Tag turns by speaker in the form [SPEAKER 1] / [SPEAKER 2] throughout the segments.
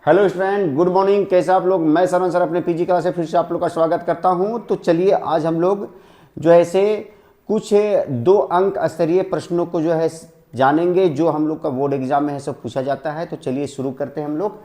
[SPEAKER 1] Hello student, good morning. कैसे आप लोग? मैं सरवण सर अपने पीजी क्लास से फिर से आप लोग का स्वागत करता हूं। तो चलिए आज हम लोग जो है से कुछ 2 अंक स्तरीय प्रश्नों को जो है जानेंगे, जो हम लोग का बोर्ड एग्जाम में है सब पूछा जाता है। तो चलिए शुरू करते हैं हम लोग।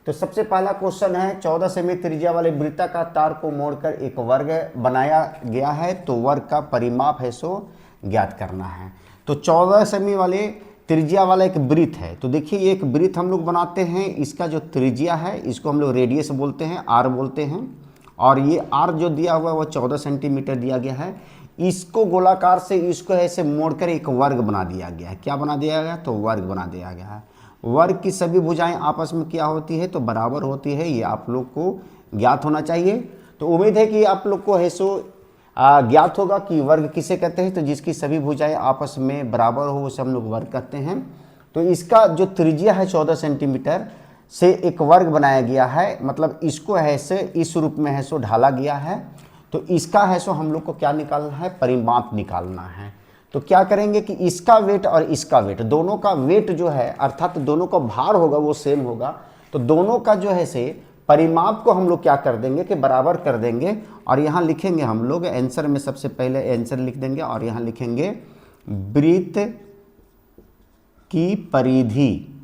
[SPEAKER 1] तो सबसे पहला क्वेश्चन है, 14 सेमी त्रिज्या वाले वृत्ताकार तार को मोड़कर एक वर्ग बनाया गया है, तो वर्ग का परिमाप है सो ज्ञात करना है। तो 14 सेमी वाले त्रिज्या वाला एक वृत्त है। तो देखिए ये एक वृत्त हम लोग बनाते हैं, इसका जो त्रिज्या है इसको हम लोग रेडियस बोलते हैं, आर बोलते हैं। और ये आर जो दिया हुआ है वो 14 सेंटीमीटर दिया गया है। इसको गोलाकार से इसको ऐसे मोड़कर एक वर्ग बना दिया गया है। क्या बना दिया गया? तो वर्ग बना दिया गया है। वर्ग की सभी भुजाएं आपस में क्या होती है? तो बराबर होती है। ये आप लोग को ज्ञात होना चाहिए। तो उम्मीद है कि आप लोग को है सो ज्ञात होगा कि वर्ग किसे कहते हैं। तो जिसकी सभी भुजाएं आपस में बराबर हो उसे हम लोग वर्ग कहते हैं। तो इसका जो त्रिज्या है 14 सेंटीमीटर से एक वर्ग बनाया गया है, मतलब इसको है से इस रूप में है सो ढाला गया है। तो इसका है सो हम लोग को क्या निकालना है? परिमाप निकालना है। तो क्या करेंगे कि इसका वेट और इसका वेट, दोनों का वेट जो है अर्थात दोनों का भार होगा वो सेम होगा। तो दोनों का जो है से परिमाप को हम लोग क्या कर देंगे कि बराबर कर देंगे। और यहाँ लिखेंगे हम लोग आंसर में, सबसे पहले आंसर लिख देंगे और यहाँ लिखेंगे वृत्त की परिधि।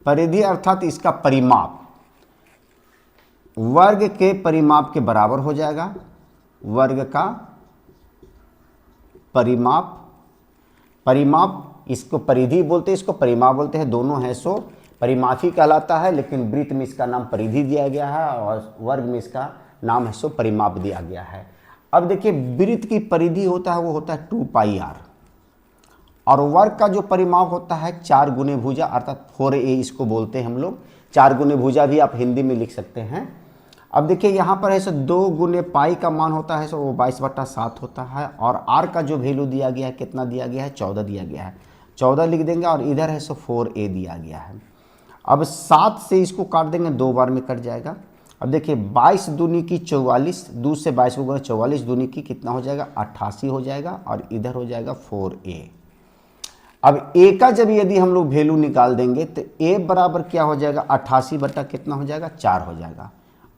[SPEAKER 1] परिधि अर्थात इसका परिमाप वर्ग के परिमाप के बराबर हो जाएगा। वर्ग का परिमाप, परिमाप इसको परिधि बोलते हैं, इसको परिमाप बोलते हैं। दोनों है सो परिमापी कहलाता है, लेकिन वृत्त में इसका नाम परिधि दिया गया है और वर्ग में इसका नाम है सो परिमाप दिया गया है। अब देखिए वृत्त की परिधि होता है वो होता है 2πr, और वर्ग का जो परिमाप होता है 4 गुने भुजा अर्थात 4a इसको बोलते हैं हम लोग। 4 गुने भुजा भी आप हिंदी में लिख सकते हैं। अब देखिए यहाँ पर है सो 2 गुने पाई का मान होता है सो वो 22/7 होता है। और आर का जो वैल्यू दिया गया है कितना दिया गया है? 14 दिया गया है। 14 लिख देंगे और इधर है सो 4a दिया गया है। अब 7 से इसको काट देंगे, 2 बार में कट जाएगा। अब देखिए 22 दूनी की 44, 2 से 22 को गुणा 44 दूनी की कितना हो जाएगा? 88 हो जाएगा। और इधर हो जाएगा 4a। अब a का जब यदि हम लोग वैल्यू निकाल देंगे तो a बराबर क्या हो जाएगा? 88 बट्टा कितना हो जाएगा? 4 हो जाएगा।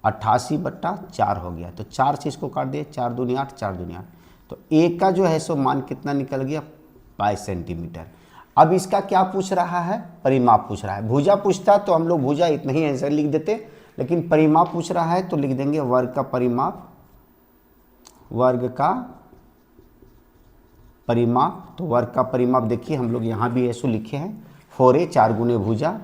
[SPEAKER 1] 88/4 हो गया। तो 4 से इसको काट दिए, 4 दूनी 8, 4 दूनी 8। तो a का जो है सो मान कितना निकल गया? 22 सेंटीमीटर। अब इसका क्या पूछ रहा है? परिमाप पूछ रहा है। भुजा पूछता तो हम लोग भुजा इतना ही आंसर लिख देते, लेकिन परिमाप पूछ रहा है तो लिख देंगे वर्ग का परिमाप। वर्ग का परिमाप, तो वर्ग का परिमाप देखिए हम लोग यहाँ भी ऐसो लिखे हैं 4a, 4 गुने भुजा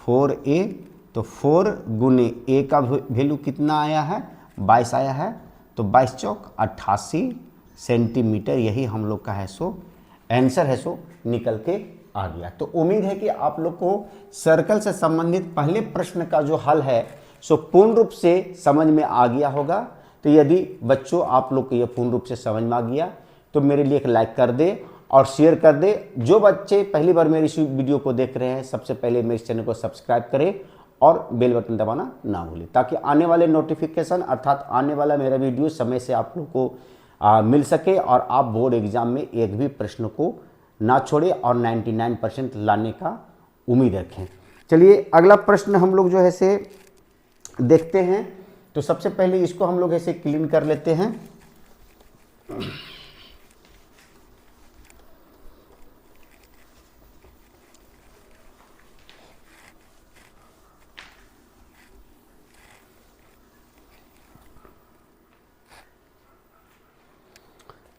[SPEAKER 1] 4a। तो 4 गुने a का वैल्यू कितना आया है? 22 आया है। तो 22 चौक 88 सेंटीमीटर, यही हम लोग का है सो आंसर है सो निकल के आ गया। तो उम्मीद है कि आप लोग को सर्कल से संबंधित पहले प्रश्न का जो हल है सो पूर्ण रूप से समझ में आ गया होगा। तो यदि बच्चों आप लोग को यह पूर्ण रूप से समझ में आ गया तो मेरे लिए एक लाइक कर दे और शेयर कर दे। जो बच्चे पहली बार मेरी इस वीडियो को देख रहे हैं सबसे पहले मेरे चैनल को सब्सक्राइब करें और बेल बटन दबाना ना भूलें, ताकि आने वाले नोटिफिकेशन अर्थात आने वाला मेरा वीडियो समय से आप लोग को मिल सके और आप बोर्ड एग्जाम में एक भी प्रश्न को ना छोड़े और 99% लाने का उम्मीद रखें। चलिए अगला प्रश्न हम लोग जो है से देखते हैं। तो सबसे पहले इसको हम लोग ऐसे क्लीन कर लेते हैं।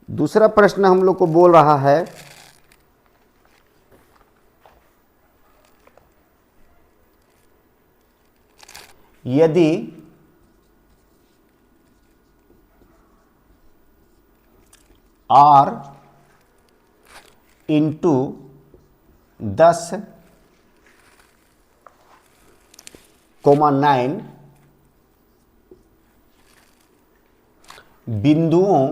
[SPEAKER 1] दूसरा प्रश्न हम लोग को बोल रहा है यदि r इंटू 10,9 बिंदुओं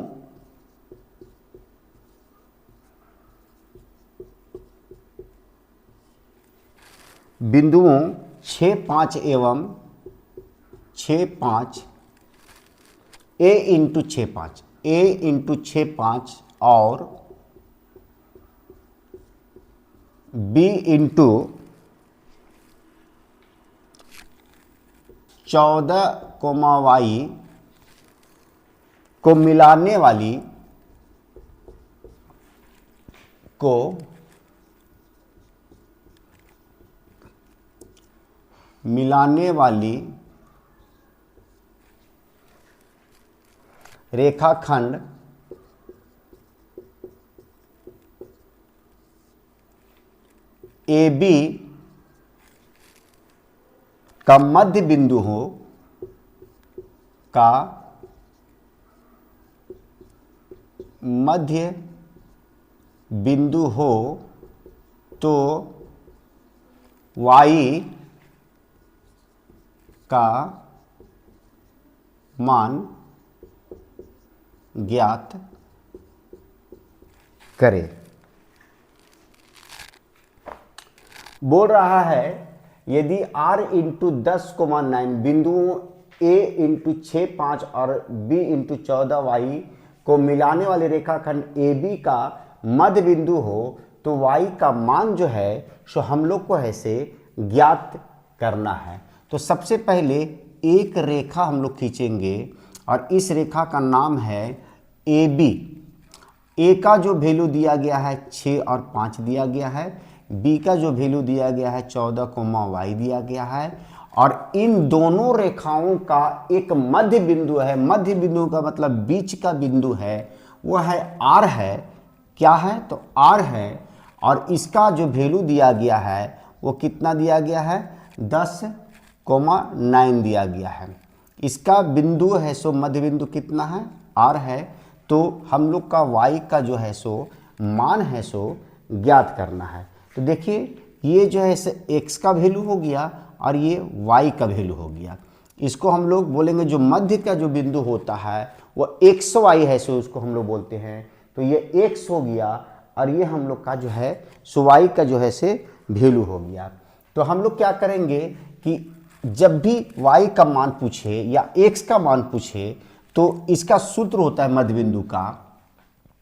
[SPEAKER 1] बिंदुओं 6, 5 एवं 6, 5 a इंटू 6, 5 a इंटू 6, 5 और b इंटू 14, को मिलाने वाली रेखाखंड AB का मध्य बिंदु हो तो y का मान ज्ञात करें। बोल रहा है यदि r इंटू 10,9 बिंदुओं a इंटू 6, 5 और b इंटू 14y को मिलाने वाले रेखाखंड AB का मध्य बिंदु हो तो y का मान जो है सो हम लोग को ऐसे ज्ञात करना है। तो सबसे पहले एक रेखा हम लोग खींचेंगे और इस रेखा का नाम है AB। A का जो वैल्यू दिया गया है 6 और 5 दिया गया है, B का जो वैल्यू दिया गया है 14, y दिया गया है, और इन दोनों रेखाओं का एक मध्य बिंदु है। मध्य बिंदु का मतलब बीच का बिंदु है, वो है R है। क्या है? तो R है। और इसका जो वैल्यू दिया गया है वो कितना दिया गया है? 10,9 दिया गया है। इसका बिंदु है सो मध्य बिंदु कितना है? R है। तो हम लोग का y का जो है सो मान है सो ज्ञात करना है। तो देखिए ये जो है x का वैल्यू हो गया और ये y का वैल्यू हो गया। इसको हम लोग बोलेंगे जो मध्य का जो बिंदु होता है वो xy है सो उसको हम लोग बोलते हैं। तो ये x हो गया और ये हम लोग का जो है सो y का जो है से वैल्यू हो गया। तो हम लोग क्या करेंगे कि जब भी y का मान पूछे या x का मान पूछे तो इसका सूत्र होता है मध्य बिंदु का,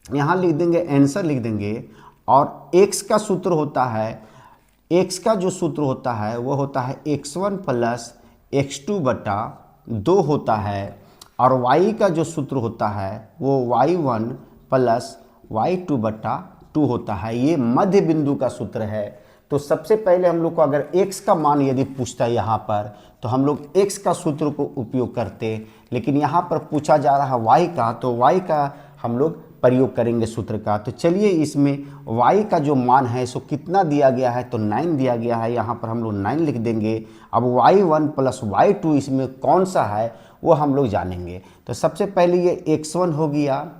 [SPEAKER 1] यहाँ लिख देंगे, आंसर लिख देंगे। और x का सूत्र होता है, x का जो सूत्र होता है वो होता है x1 प्लस x2 बटा 2 होता है, और y का जो सूत्र होता है वो y1 प्लस y2 बटा 2 होता है। ये मध्य बिंदु का सूत्र है। तो सबसे पहले हम लोग को अगर x का मान यदि पूछता है यहाँ पर तो हम लोग x का सूत्र को उपयोग करते, लेकिन यहाँ पर पूछा जा रहा है y का, तो y का हम लोग प्रयोग करेंगे सूत्र का। तो चलिए इसमें y का जो मान है सो कितना दिया गया है? तो 9 दिया गया है। यहाँ पर हम लोग 9 लिख देंगे। अब y1 प्लस y2 इसमें कौन सा है वो हम लोग जानेंगे। तो सबसे पहले ये x1 हो गया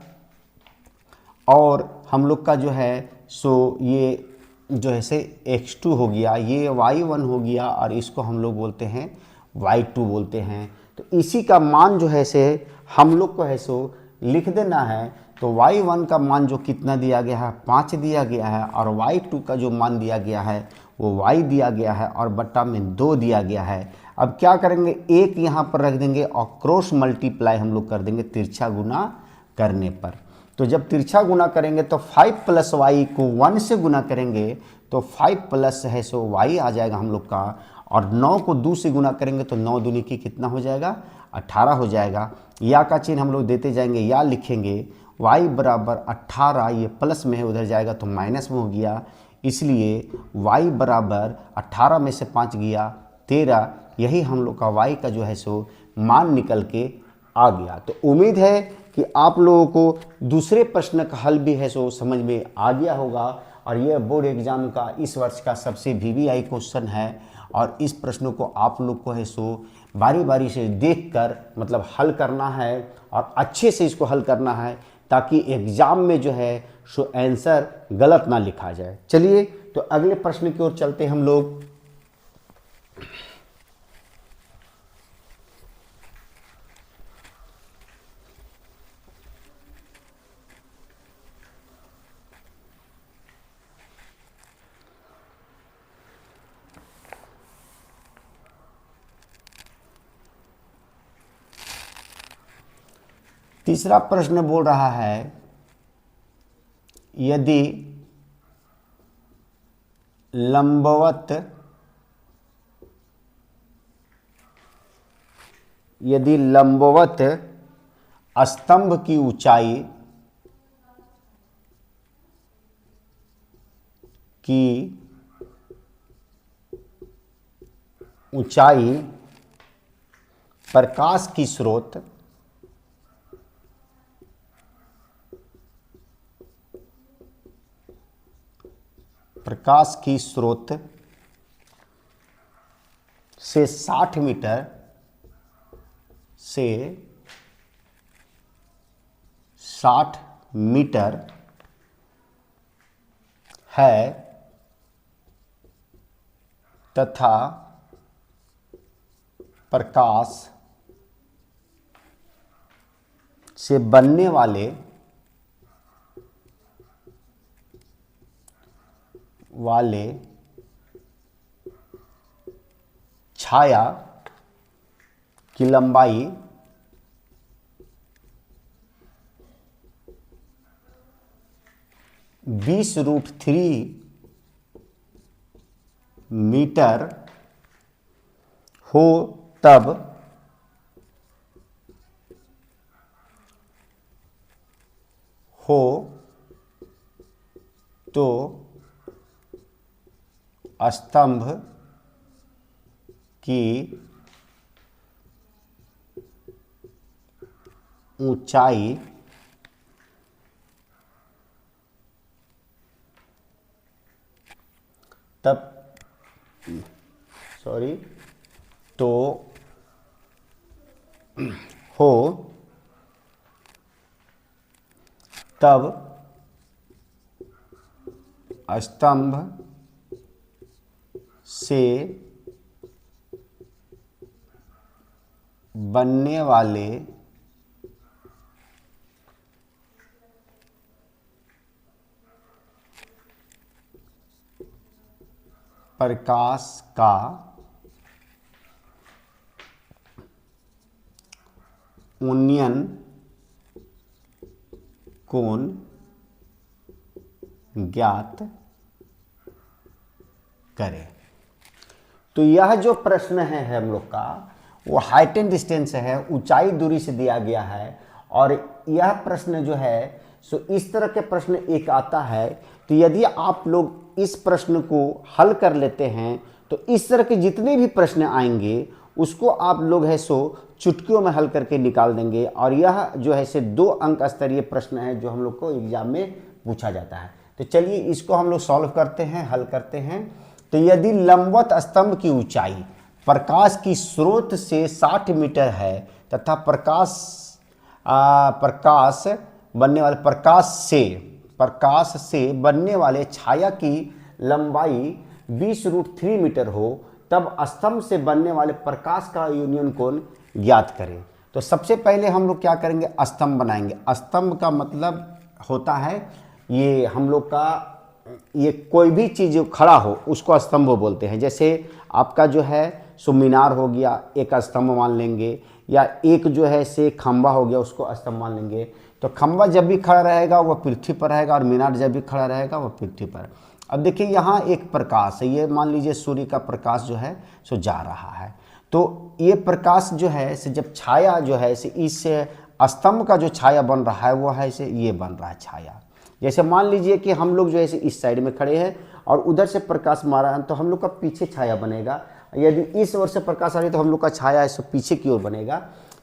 [SPEAKER 1] और हम लोग का जो है सो ये जो है से x2 हो गया, ये y1 हो गया और इसको हम लोग बोलते हैं y2 बोलते हैं। तो इसी का मान जो है से हम लोग को है सो लिख देना है। तो y1 का मान जो कितना दिया गया है? 5 दिया गया है, और y2 का जो मान दिया गया है वो y दिया गया है और बट्टा में 2 दिया गया है। अब क्या करेंगे, एक यहाँ पर रख देंगे और क्रॉस मल्टीप्लाई हम लोग कर देंगे तिरछा गुना करने पर। तो जब तिरछा गुना करेंगे तो 5 प्लस y को 1 से गुना करेंगे तो 5 प्लस है सो y आ जाएगा हम लोग का, और 9 को 2 से गुना करेंगे तो 9 दूनी की कितना हो जाएगा? 18 हो जाएगा। या का चिन्ह हम लोग देते जाएंगे, या लिखेंगे y बराबर 18, ये प्लस में है उधर जाएगा तो माइनस में हो गया, इसलिए y बराबर 18 में से 5 गया 13। यही हम लोग का y का जो है सो मान निकल के आ गया। तो उम्मीद है कि आप लोगों को दूसरे प्रश्न का हल भी है सो समझ में आ गया होगा। और यह बोर्ड एग्जाम का इस वर्ष का सबसे VVI क्वेश्चन है, और इस प्रश्नों को आप लोग को है सो बारी बारी से देखकर मतलब हल करना है और अच्छे से इसको हल करना है, ताकि एग्जाम में जो है सो आंसर गलत ना लिखा जाए। चलिए तो अगले प्रश्न की ओर चलते हम लोग। तीसरा प्रश्न बोल रहा है यदि लंबवत यदि लंबवत स्तंभ की ऊंचाई प्रकाश की स्रोत से 60 मीटर है तथा प्रकाश से बनने वाले छाया की लंबाई 20√3 मीटर हो तब तो स्तंभ की ऊंचाई तब स्तंभ से बनने वाले प्रकाश का उन्नयन कोण ज्ञात करें। तो यह जो प्रश्न है हम लोग का वो हाइट एंड डिस्टेंस है, ऊंचाई दूरी से दिया गया है। और यह प्रश्न जो है सो इस तरह के प्रश्न एक आता है, तो यदि आप लोग इस प्रश्न को हल कर लेते हैं तो इस तरह के जितने भी प्रश्न आएंगे उसको आप लोग है सो चुटकियों में हल करके निकाल देंगे। और यह जो है से 2 अंक स्तरीय प्रश्न है जो हम लोग को एग्जाम में पूछा जाता है। तो चलिए इसको हम लोग सॉल्व करते हैं, हल करते हैं। तो यदि लंबवत स्तंभ की ऊंचाई प्रकाश की स्रोत से 60 मीटर है तथा प्रकाश से बनने वाले छाया की लंबाई 20√3 मीटर हो तब स्तंभ से बनने वाले प्रकाश का यूनियन कोण ज्ञात करें। तो सबसे पहले हम लोग क्या करेंगे, स्तंभ बनाएंगे। स्तंभ का मतलब होता है ये हम लोग का ये कोई भी चीज़ जो खड़ा हो उसको स्तंभ बोलते हैं। जैसे आपका जो है सो मीनार हो गया, एक स्तंभ मान लेंगे, या एक जो है से खंबा हो गया उसको स्तंभ मान लेंगे। तो खंबा जब भी खड़ा रहेगा वह पृथ्वी पर रहेगा और मीनार जब भी खड़ा रहेगा वह पृथ्वी पर। अब देखिए यहाँ एक प्रकाश है, ये मान लीजिए सूर्य का प्रकाश जो है सो जा रहा है। तो ये प्रकाश जो है से जब छाया जो है से इस स्तंभ का जो छाया बन रहा है वो है से ये बन रहा है छाया। जैसे मान लीजिए कि हम लोग जो है इस साइड में खड़े हैं और उधर से प्रकाश मारा है तो हम लोग का पीछे छाया बनेगा। यदि इस ओर से प्रकाश आ रही है तो हम लोग का छाया है सो पीछे की ओर बनेगा।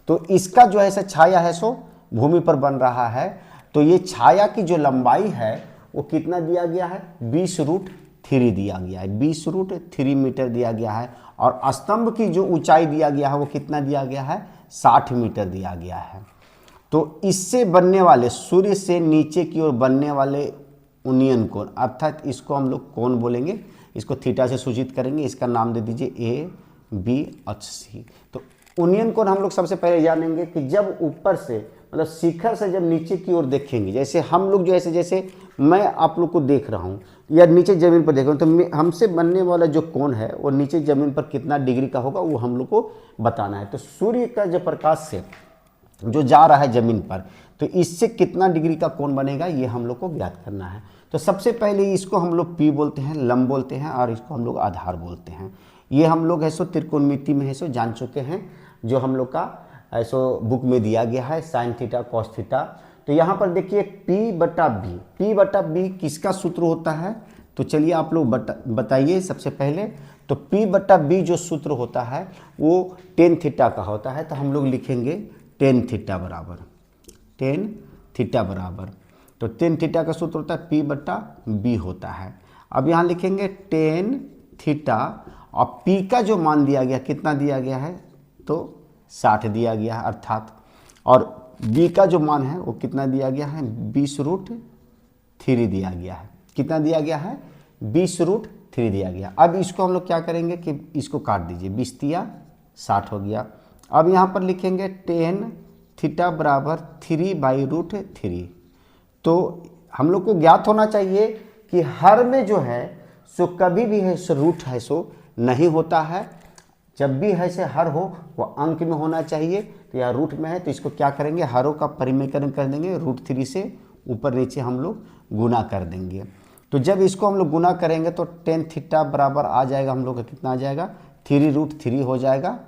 [SPEAKER 1] तो इसका जो है छाया है सो भूमि पर बन रहा है। तो ये छाया की जो लंबाई है वो कितना दिया गया है, 20√3 दिया गया है, 20√3 मीटर दिया गया है। और स्तंभ की जो ऊंचाई दिया गया है वो कितना दिया गया है, 60 मीटर दिया गया है। तो इससे बनने वाले सूर्य से नीचे की ओर बनने वाले उन्नयन कोण, अर्थात इसको हम लोग कोण बोलेंगे, इसको थीटा से सूचित करेंगे। इसका नाम दे दीजिए ए बी अक्ष सी। तो उन्नयन कोण हम लोग सबसे पहले जानेंगे कि जब ऊपर से मतलब शिखर से जब नीचे की ओर देखेंगे, जैसे हम लोग जो ऐसे जैसे मैं आप लोग को देख रहा हूँ या नीचे ज़मीन पर देख रहा हूँ, तो हमसे बनने वाला जो कोण है वो नीचे ज़मीन पर कितना डिग्री का होगा वो हम लोग को बताना है। तो सूर्य का जो प्रकाश से जो जा रहा है ज़मीन पर, तो इससे कितना डिग्री का कोण बनेगा ये हम लोग को ज्ञात करना है। तो सबसे पहले इसको हम लोग पी बोलते हैं, लंब बोलते हैं, और इसको हम लोग आधार बोलते हैं। ये हम लोग है सो त्रिकोणमिति में है सो जान चुके हैं। जो हम लोग का ऐसो बुक में दिया गया है, साइन थीटा कॉस थीटा। तो यहाँ पर देखिए P बटा बी किसका सूत्र होता है, तो चलिए आप लोग बताइए सबसे पहले। तो P बटा बी जो सूत्र होता है वो टेन थीटा का होता है, तो हम लोग लिखेंगे टेन थीटा बराबर, तो टेन थीटा का सूत्र होता है P बटा बी होता है। अब यहाँ लिखेंगे टेन थीटा, और P का जो मान दिया गया कितना दिया गया है, तो 60 दिया गया है अर्थात, और B का जो मान है वो कितना दिया गया है, 20√3 दिया गया है। कितना दिया गया है, 20√3 दिया गया। अब इसको हम लोग क्या करेंगे कि इसको काट दीजिए, 20 तिया 60 हो गया। अब यहाँ पर लिखेंगे टेन थीटा बराबर 3/√3। तो हम लोग को ज्ञात होना चाहिए कि हर में जो है सो कभी भी है सो रूट है सो नहीं होता है। जब भी है से हर हो वो अंक में होना चाहिए, तो या रूट में है तो इसको क्या करेंगे, हरों का परिमेयकरण कर देंगे, √3 से ऊपर नीचे हम लोग गुना कर देंगे। तो जब इसको हम लोग गुना करेंगे तो टेन थीटा बराबर आ जाएगा हम लोग का, कितना आ जाएगा, 3√3 हो जाएगा।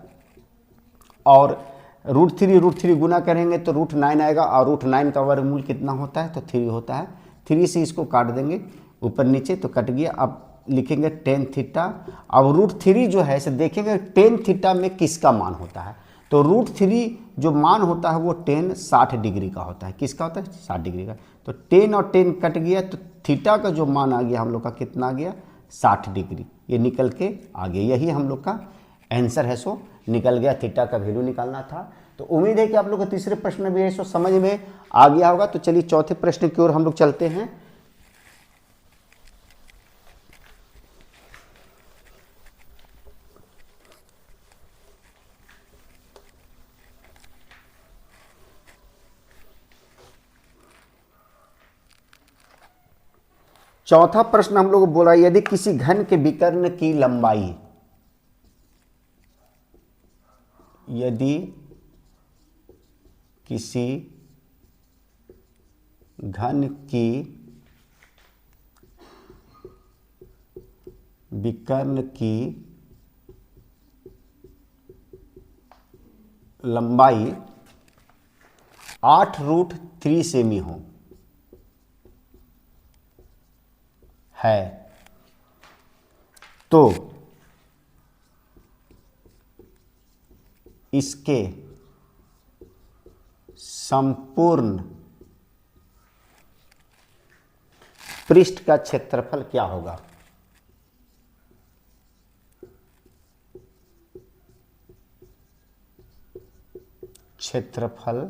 [SPEAKER 1] और √3 गुना करेंगे तो √9 आएगा, और √9 का वर्गमूल कितना होता है, तो 3 होता है। 3 से इसको काट देंगे ऊपर नीचे तो कट गया। अब लिखेंगे टेन थीटा। अब √3 जो है इसे देखेंगे टेन थीटा में किसका मान होता है, तो √3 जो मान होता है वो टेन 60 डिग्री का होता है। किसका होता है, 60 डिग्री का। तो 10 और 10 कट गया, तो थीटा का जो मान आ गया हम लोग का कितना आ गया, 60 डिग्री, ये निकल के आ गया। यही हम लोग का आंसर है सो निकल गया, थीटा का वैल्यू निकालना था। तो उम्मीद है कि आप लोग को तीसरे प्रश्न में भी है सो समझ में आ गया होगा। तो चलिए चौथे प्रश्न की ओर हम लोग चलते हैं। चौथा प्रश्न हम लोग बोला, यदि किसी घन के विकर्ण की लंबाई, यदि किसी घन की विकर्ण की लंबाई 8√3 सेमी हो है, तो इसके संपूर्ण पृष्ठ का क्षेत्रफल क्या होगा। क्षेत्रफल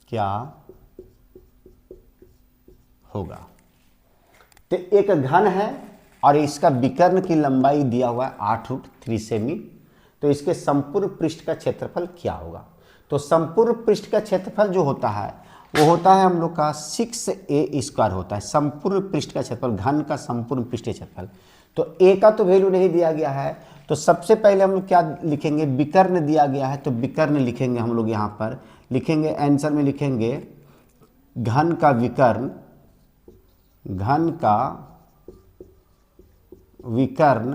[SPEAKER 1] क्या होगा। तो एक घन है और इसका विकर्ण की लंबाई दिया हुआ है 8√3 सेमी, तो इसके संपूर्ण पृष्ठ का क्षेत्रफल क्या होगा। तो संपूर्ण पृष्ठ का क्षेत्रफल जो होता है वो होता है हम लोग का 6a² होता है, संपूर्ण पृष्ठ का क्षेत्रफल, घन का संपूर्ण पृष्ठीय क्षेत्रफल। तो a का तो वैल्यू नहीं दिया गया है, तो सबसे पहले हम लोग क्या लिखेंगे, विकर्ण दिया गया है तो विकर्ण लिखेंगे हम लोग। यहाँ पर लिखेंगे आंसर में लिखेंगे घन का विकर्ण, घन का विकर्ण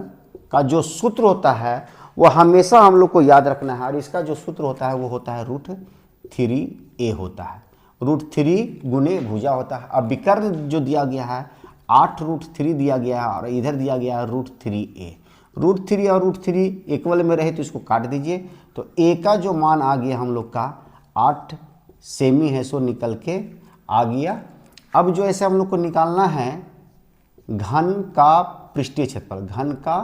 [SPEAKER 1] का जो सूत्र होता है वो हमेशा हम लोग को याद रखना है, और इसका जो सूत्र होता है वो होता है √3a होता है, √3 गुने भुजा होता है। अब विकर्ण जो दिया गया है 8√3 दिया गया है, और इधर दिया गया है √3a। √3 और √3 इक्वल में रहे तो इसको काट दीजिए, तो a का जो मान आ गया हम लोग का 8 सेमी है सो निकल के आ गया। अब जो ऐसे हम लोग को निकालना है घन का पृष्ठीय क्षेत्रफल, घन का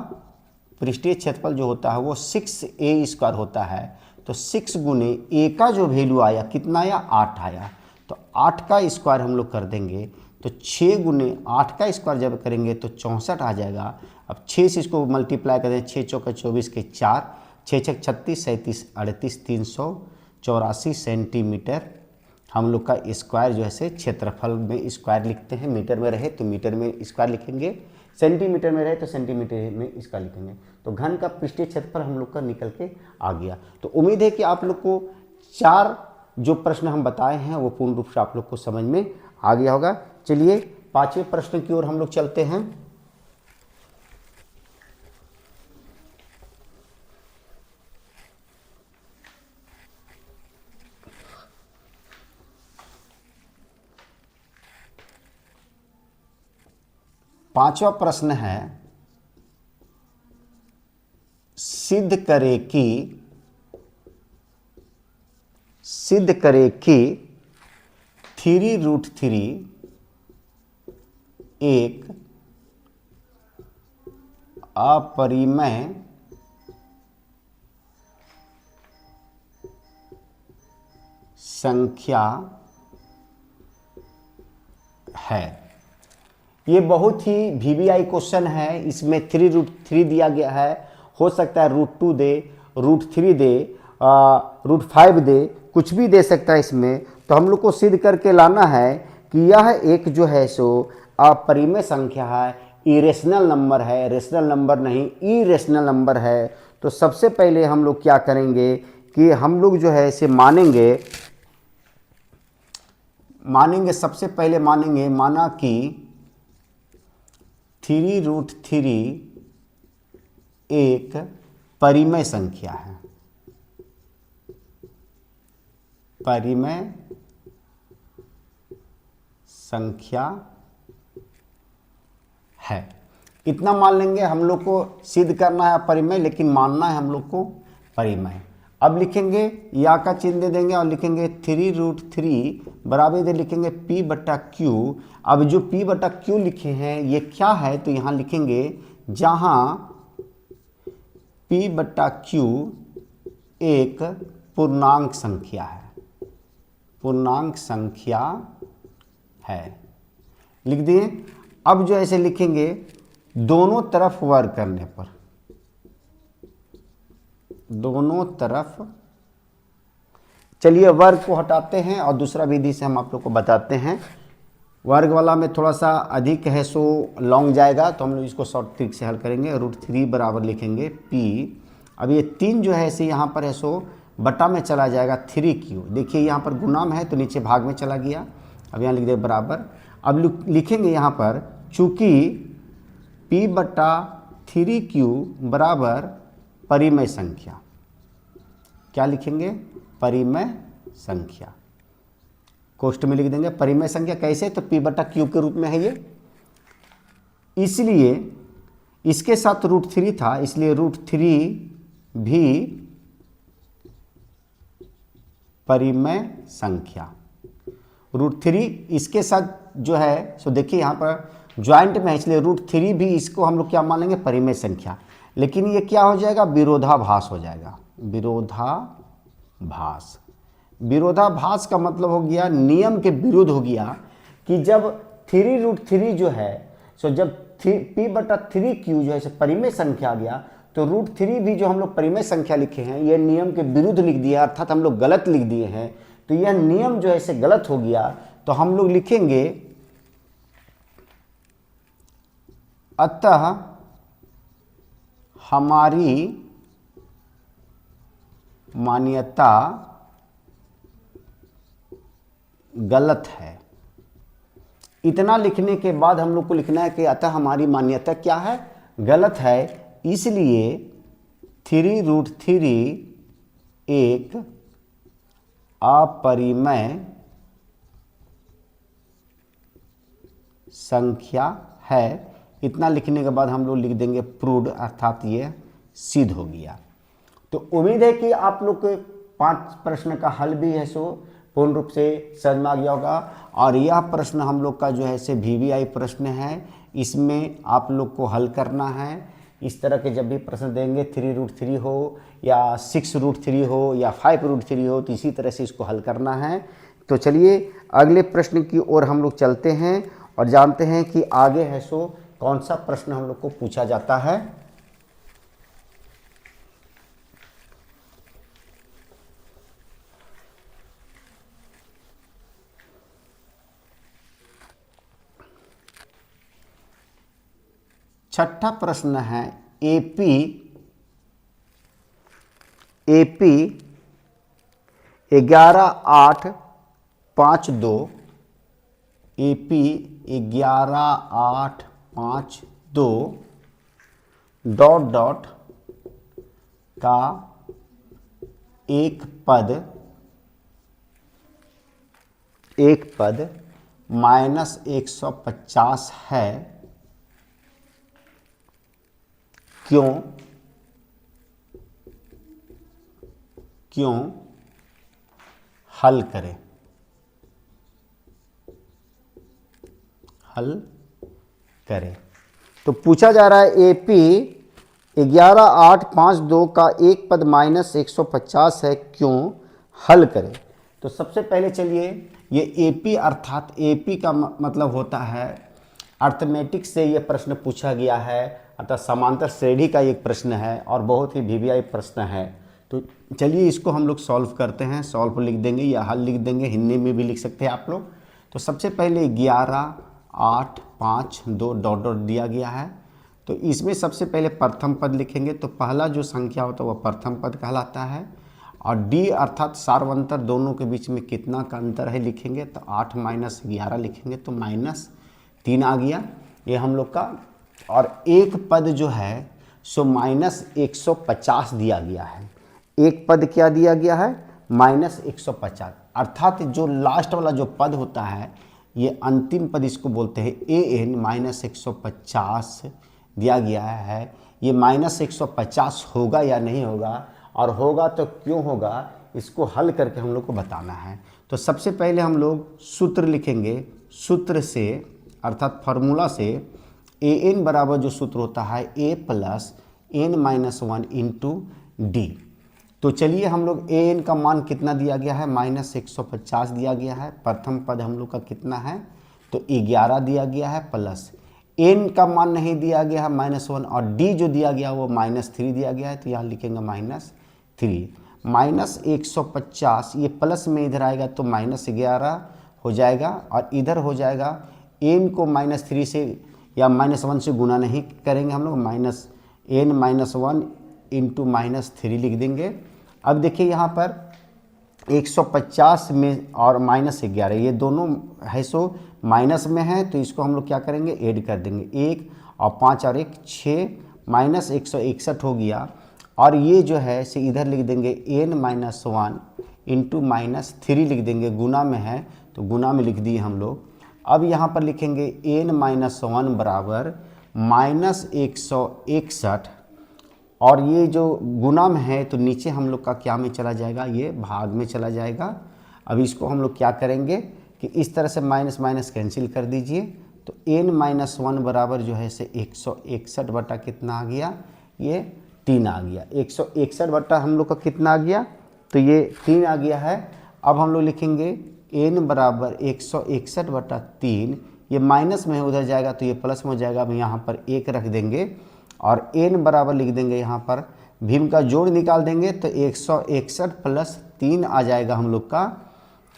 [SPEAKER 1] पृष्ठीय क्षेत्रफल जो होता है वो 6a² होता है। तो 6 गुने a का जो वैल्यू आया कितना आया, 8 आया, तो 8 का स्क्वायर हम लोग कर देंगे, तो 6 गुने 8 का स्क्वायर जब करेंगे तो 64 आ जाएगा। अब 6 से इसको मल्टीप्लाई कर दें, 6 चौका 24 के 4, 6 छक 36, 37 38, 384 सेंटीमीटर हम लोग का स्क्वायर जो है क्षेत्रफल में स्क्वायर लिखते हैं, मीटर में रहे तो मीटर में स्क्वायर लिखेंगे, सेंटीमीटर में रहे तो सेंटीमीटर में इसका लिखेंगे। तो घन का पृष्ठीय क्षेत्रफल हम लोग का निकल के आ गया। तो उम्मीद है कि आप लोग को 4 जो प्रश्न हम बताए हैं वो पूर्ण रूप से आप लोग को समझ में आ गया होगा। चलिए 5वें प्रश्न की ओर हम लोग चलते हैं। पांचवा प्रश्न है, सिद्ध करे कि 3√3 एक अपरिमेय संख्या है। ये बहुत ही VVI क्वेश्चन है। इसमें 3√3 दिया गया है, हो सकता है √2 दे, √3 दे, √5 दे, कुछ भी दे सकता है इसमें। तो हम लोग को सिद्ध करके लाना है कि यह एक जो है सो अपरिमेय संख्या है, इरेशनल नंबर है, रेशनल नंबर नहीं, इरेशनल नंबर है। तो सबसे पहले हम लोग क्या करेंगे कि हम लोग जो है इसे मानेंगे, सबसे पहले माना कि 3√3 एक परिमेय संख्या है, परिमेय संख्या है। इतना मान लेंगे। हम लोग को सिद्ध करना है परिमेय, लेकिन मानना है हम लोग को परिमेय। अब लिखेंगे, या का चिन्ह दे देंगे और लिखेंगे 3√3 बराबर दे लिखेंगे P/Q। अब जो P/Q लिखे हैं ये क्या है, तो यहाँ लिखेंगे जहाँ P/Q एक पूर्णांक संख्या है, पूर्णांक संख्या है, लिख दिए। अब जो ऐसे लिखेंगे दोनों तरफ वर्ग करने पर, दोनों तरफ, चलिए वर्ग को हटाते हैं और दूसरा विधि से हम आप लोग को बताते हैं। वर्ग वाला में थोड़ा सा अधिक है सो लॉन्ग जाएगा, तो हम लोग इसको शॉर्ट ट्रिक से हल करेंगे। √3 बराबर लिखेंगे P। अब ये 3 जो है ऐसे यहाँ पर है सो बटा में चला जाएगा 3Q। देखिए यहाँ पर गुणाम है तो नीचे भाग में चला गया। अब यहाँ लिख दे बराबर। अब लिखेंगे यहाँ पर चूँकि P/3Q बराबर परिमेय संख्या, क्या लिखेंगे, परिमेय संख्या, कोष्ठ में लिख देंगे परिमेय संख्या। कैसे, तो P/Q के रूप में है ये, इसलिए इसके साथ √3 था, इसलिए √3 भी परिमेय संख्या। √3 इसके साथ जो है सो देखिए यहाँ पर ज्वाइंट में है, इसलिए √3 भी इसको हम लोग क्या मान लेंगे, परिमेय संख्या। लेकिन ये क्या हो जाएगा, विरोधाभास हो जाएगा। विरोधाभास, विरोधाभास का मतलब हो गया नियम के विरुद्ध हो गया कि जब 3√3 जो है सो जब P/3Q जो है परिमेय संख्या आ गया, तो √3 भी जो हम लोग परिमेय संख्या लिखे हैं ये नियम के विरुद्ध लिख दिया, अर्थात हम लोग गलत लिख दिए हैं। तो यह नियम जो है इसे गलत हो गया। तो हम लोग लिखेंगे अतः हमारी मान्यता गलत है। इतना लिखने के बाद हम लोग को लिखना है कि अतः हमारी मान्यता क्या है, गलत है। इसलिए 3√3 एक अपरिमेय संख्या है। इतना लिखने के बाद हम लोग लिख देंगे प्रूव्ड, अर्थात ये सिद्ध हो गया। तो उम्मीद है कि आप लोग के 5 प्रश्न का हल भी है सो पूर्ण रूप से समझ में आ गया होगा। और यह प्रश्न हम लोग का जो है से VVI प्रश्न है, इसमें आप लोग को हल करना है। इस तरह के जब भी प्रश्न देंगे 3√3 हो या 6√3 हो या 5√3 हो, तो इसी तरह से इसको हल करना है। तो चलिए अगले प्रश्न की ओर हम लोग चलते हैं और जानते हैं कि आगे है सो कौन सा प्रश्न हम लोग को पूछा जाता है। छठा प्रश्न है AP 11/8/52 AP 11/8/52 ... का एक पद -150 है क्यों हल करें, हल करें। तो पूछा जा रहा है एपी 11852 का एक पद -150 है, क्यों हल करें। तो सबसे पहले चलिए ये एपी अर्थात एपी का मतलब होता है अर्थमेटिक से ये प्रश्न पूछा गया है, अर्थात समांतर श्रेणी का एक प्रश्न है और बहुत ही वीवीआई प्रश्न है। तो चलिए इसको हम लोग सॉल्व करते हैं। सॉल्व लिख देंगे या हल लिख देंगे, हिंदी में भी लिख सकते हैं आप लोग। तो सबसे पहले 11 8 5 2 डॉट डॉट दिया गया है। तो इसमें सबसे पहले प्रथम पद लिखेंगे, तो पहला जो संख्या होता है वह प्रथम पद कहलाता है। और डी अर्थात सार्वंतर दोनों के बीच में कितना का अंतर है लिखेंगे, तो 8 - 11 लिखेंगे तो -3 आ गया ये हम लोग का। और एक पद जो है सो -150 दिया गया है। एक पद क्या दिया गया है, -150, अर्थात जो लास्ट वाला जो पद होता है ये अंतिम पद इसको बोलते हैं an -150 दिया गया है। ये -150 होगा या नहीं होगा, और होगा तो क्यों होगा, इसको हल करके हम लोग को बताना है। तो सबसे पहले हम लोग सूत्र लिखेंगे। सूत्र से अर्थात फार्मूला से an बराबर जो सूत्र होता है a + n-1 इंटू डी। तो चलिए हम लोग an का मान कितना दिया गया है, -150 दिया गया है। प्रथम पद हम लोग का कितना है, तो 11 दिया गया है, प्लस n का मान नहीं दिया गया है -1, और d जो दिया गया वो -3 दिया गया है। तो यहाँ लिखेंगे -3 -150, ये प्लस में इधर आएगा तो -11 हो जाएगा, और इधर हो जाएगा n को -3 से या -1 से गुना नहीं करेंगे हम लोग, -n-1 इंटू -3 लिख देंगे। अब देखिए यहाँ पर 150 में और -11 ये दोनों है सो माइनस में है, तो इसको हम लोग क्या करेंगे, ऐड कर देंगे। 1 और 5 और 1 6 -161 हो गया। और ये जो है से इधर लिख देंगे n-1 इंटू -3 लिख देंगे, गुना में है तो गुना में लिख दिए हम लोग। अब यहाँ पर लिखेंगे n-1 बराबर -161, और ये जो गुना में है तो नीचे हम लोग का क्या में चला जाएगा, ये भाग में चला जाएगा। अब इसको हम लोग क्या करेंगे कि इस तरह से माइनस माइनस कैंसिल कर दीजिए, तो n-1 बराबर जो है से 161 बटा कितना आ गया, ये 3 आ गया। 161 बटा हम लोग का कितना आ गया, तो ये 3 आ गया है। अब हम लोग लिखेंगे n बराबर 161 बटा 3, ये माइनस में उधर जाएगा तो ये प्लस में हो जाएगा। अब यहाँ पर 1 रख देंगे और n बराबर लिख देंगे, यहाँ पर भीम का जोड़ निकाल देंगे तो 161 + 3 आ जाएगा हम लोग का।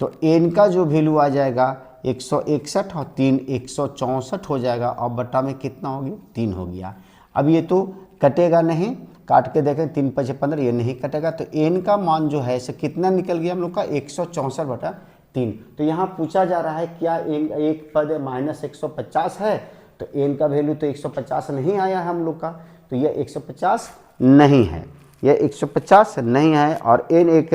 [SPEAKER 1] तो n का जो वैल्यू आ जाएगा 161 और 3 164 हो जाएगा, और बटा में कितना हो गया, 3 हो गया। अब ये तो कटेगा नहीं, काट के देखें 3 × 5 = 15, ये नहीं कटेगा। तो n का मान जो है से कितना निकल गया हम लोग का, 164 बटा 3। तो यहाँ पूछा जा रहा है क्या एक पद -150 है, तो n का वैल्यू तो 150 नहीं आया है हम लोग का, तो यह 150 नहीं है, यह 150 नहीं है। और n एक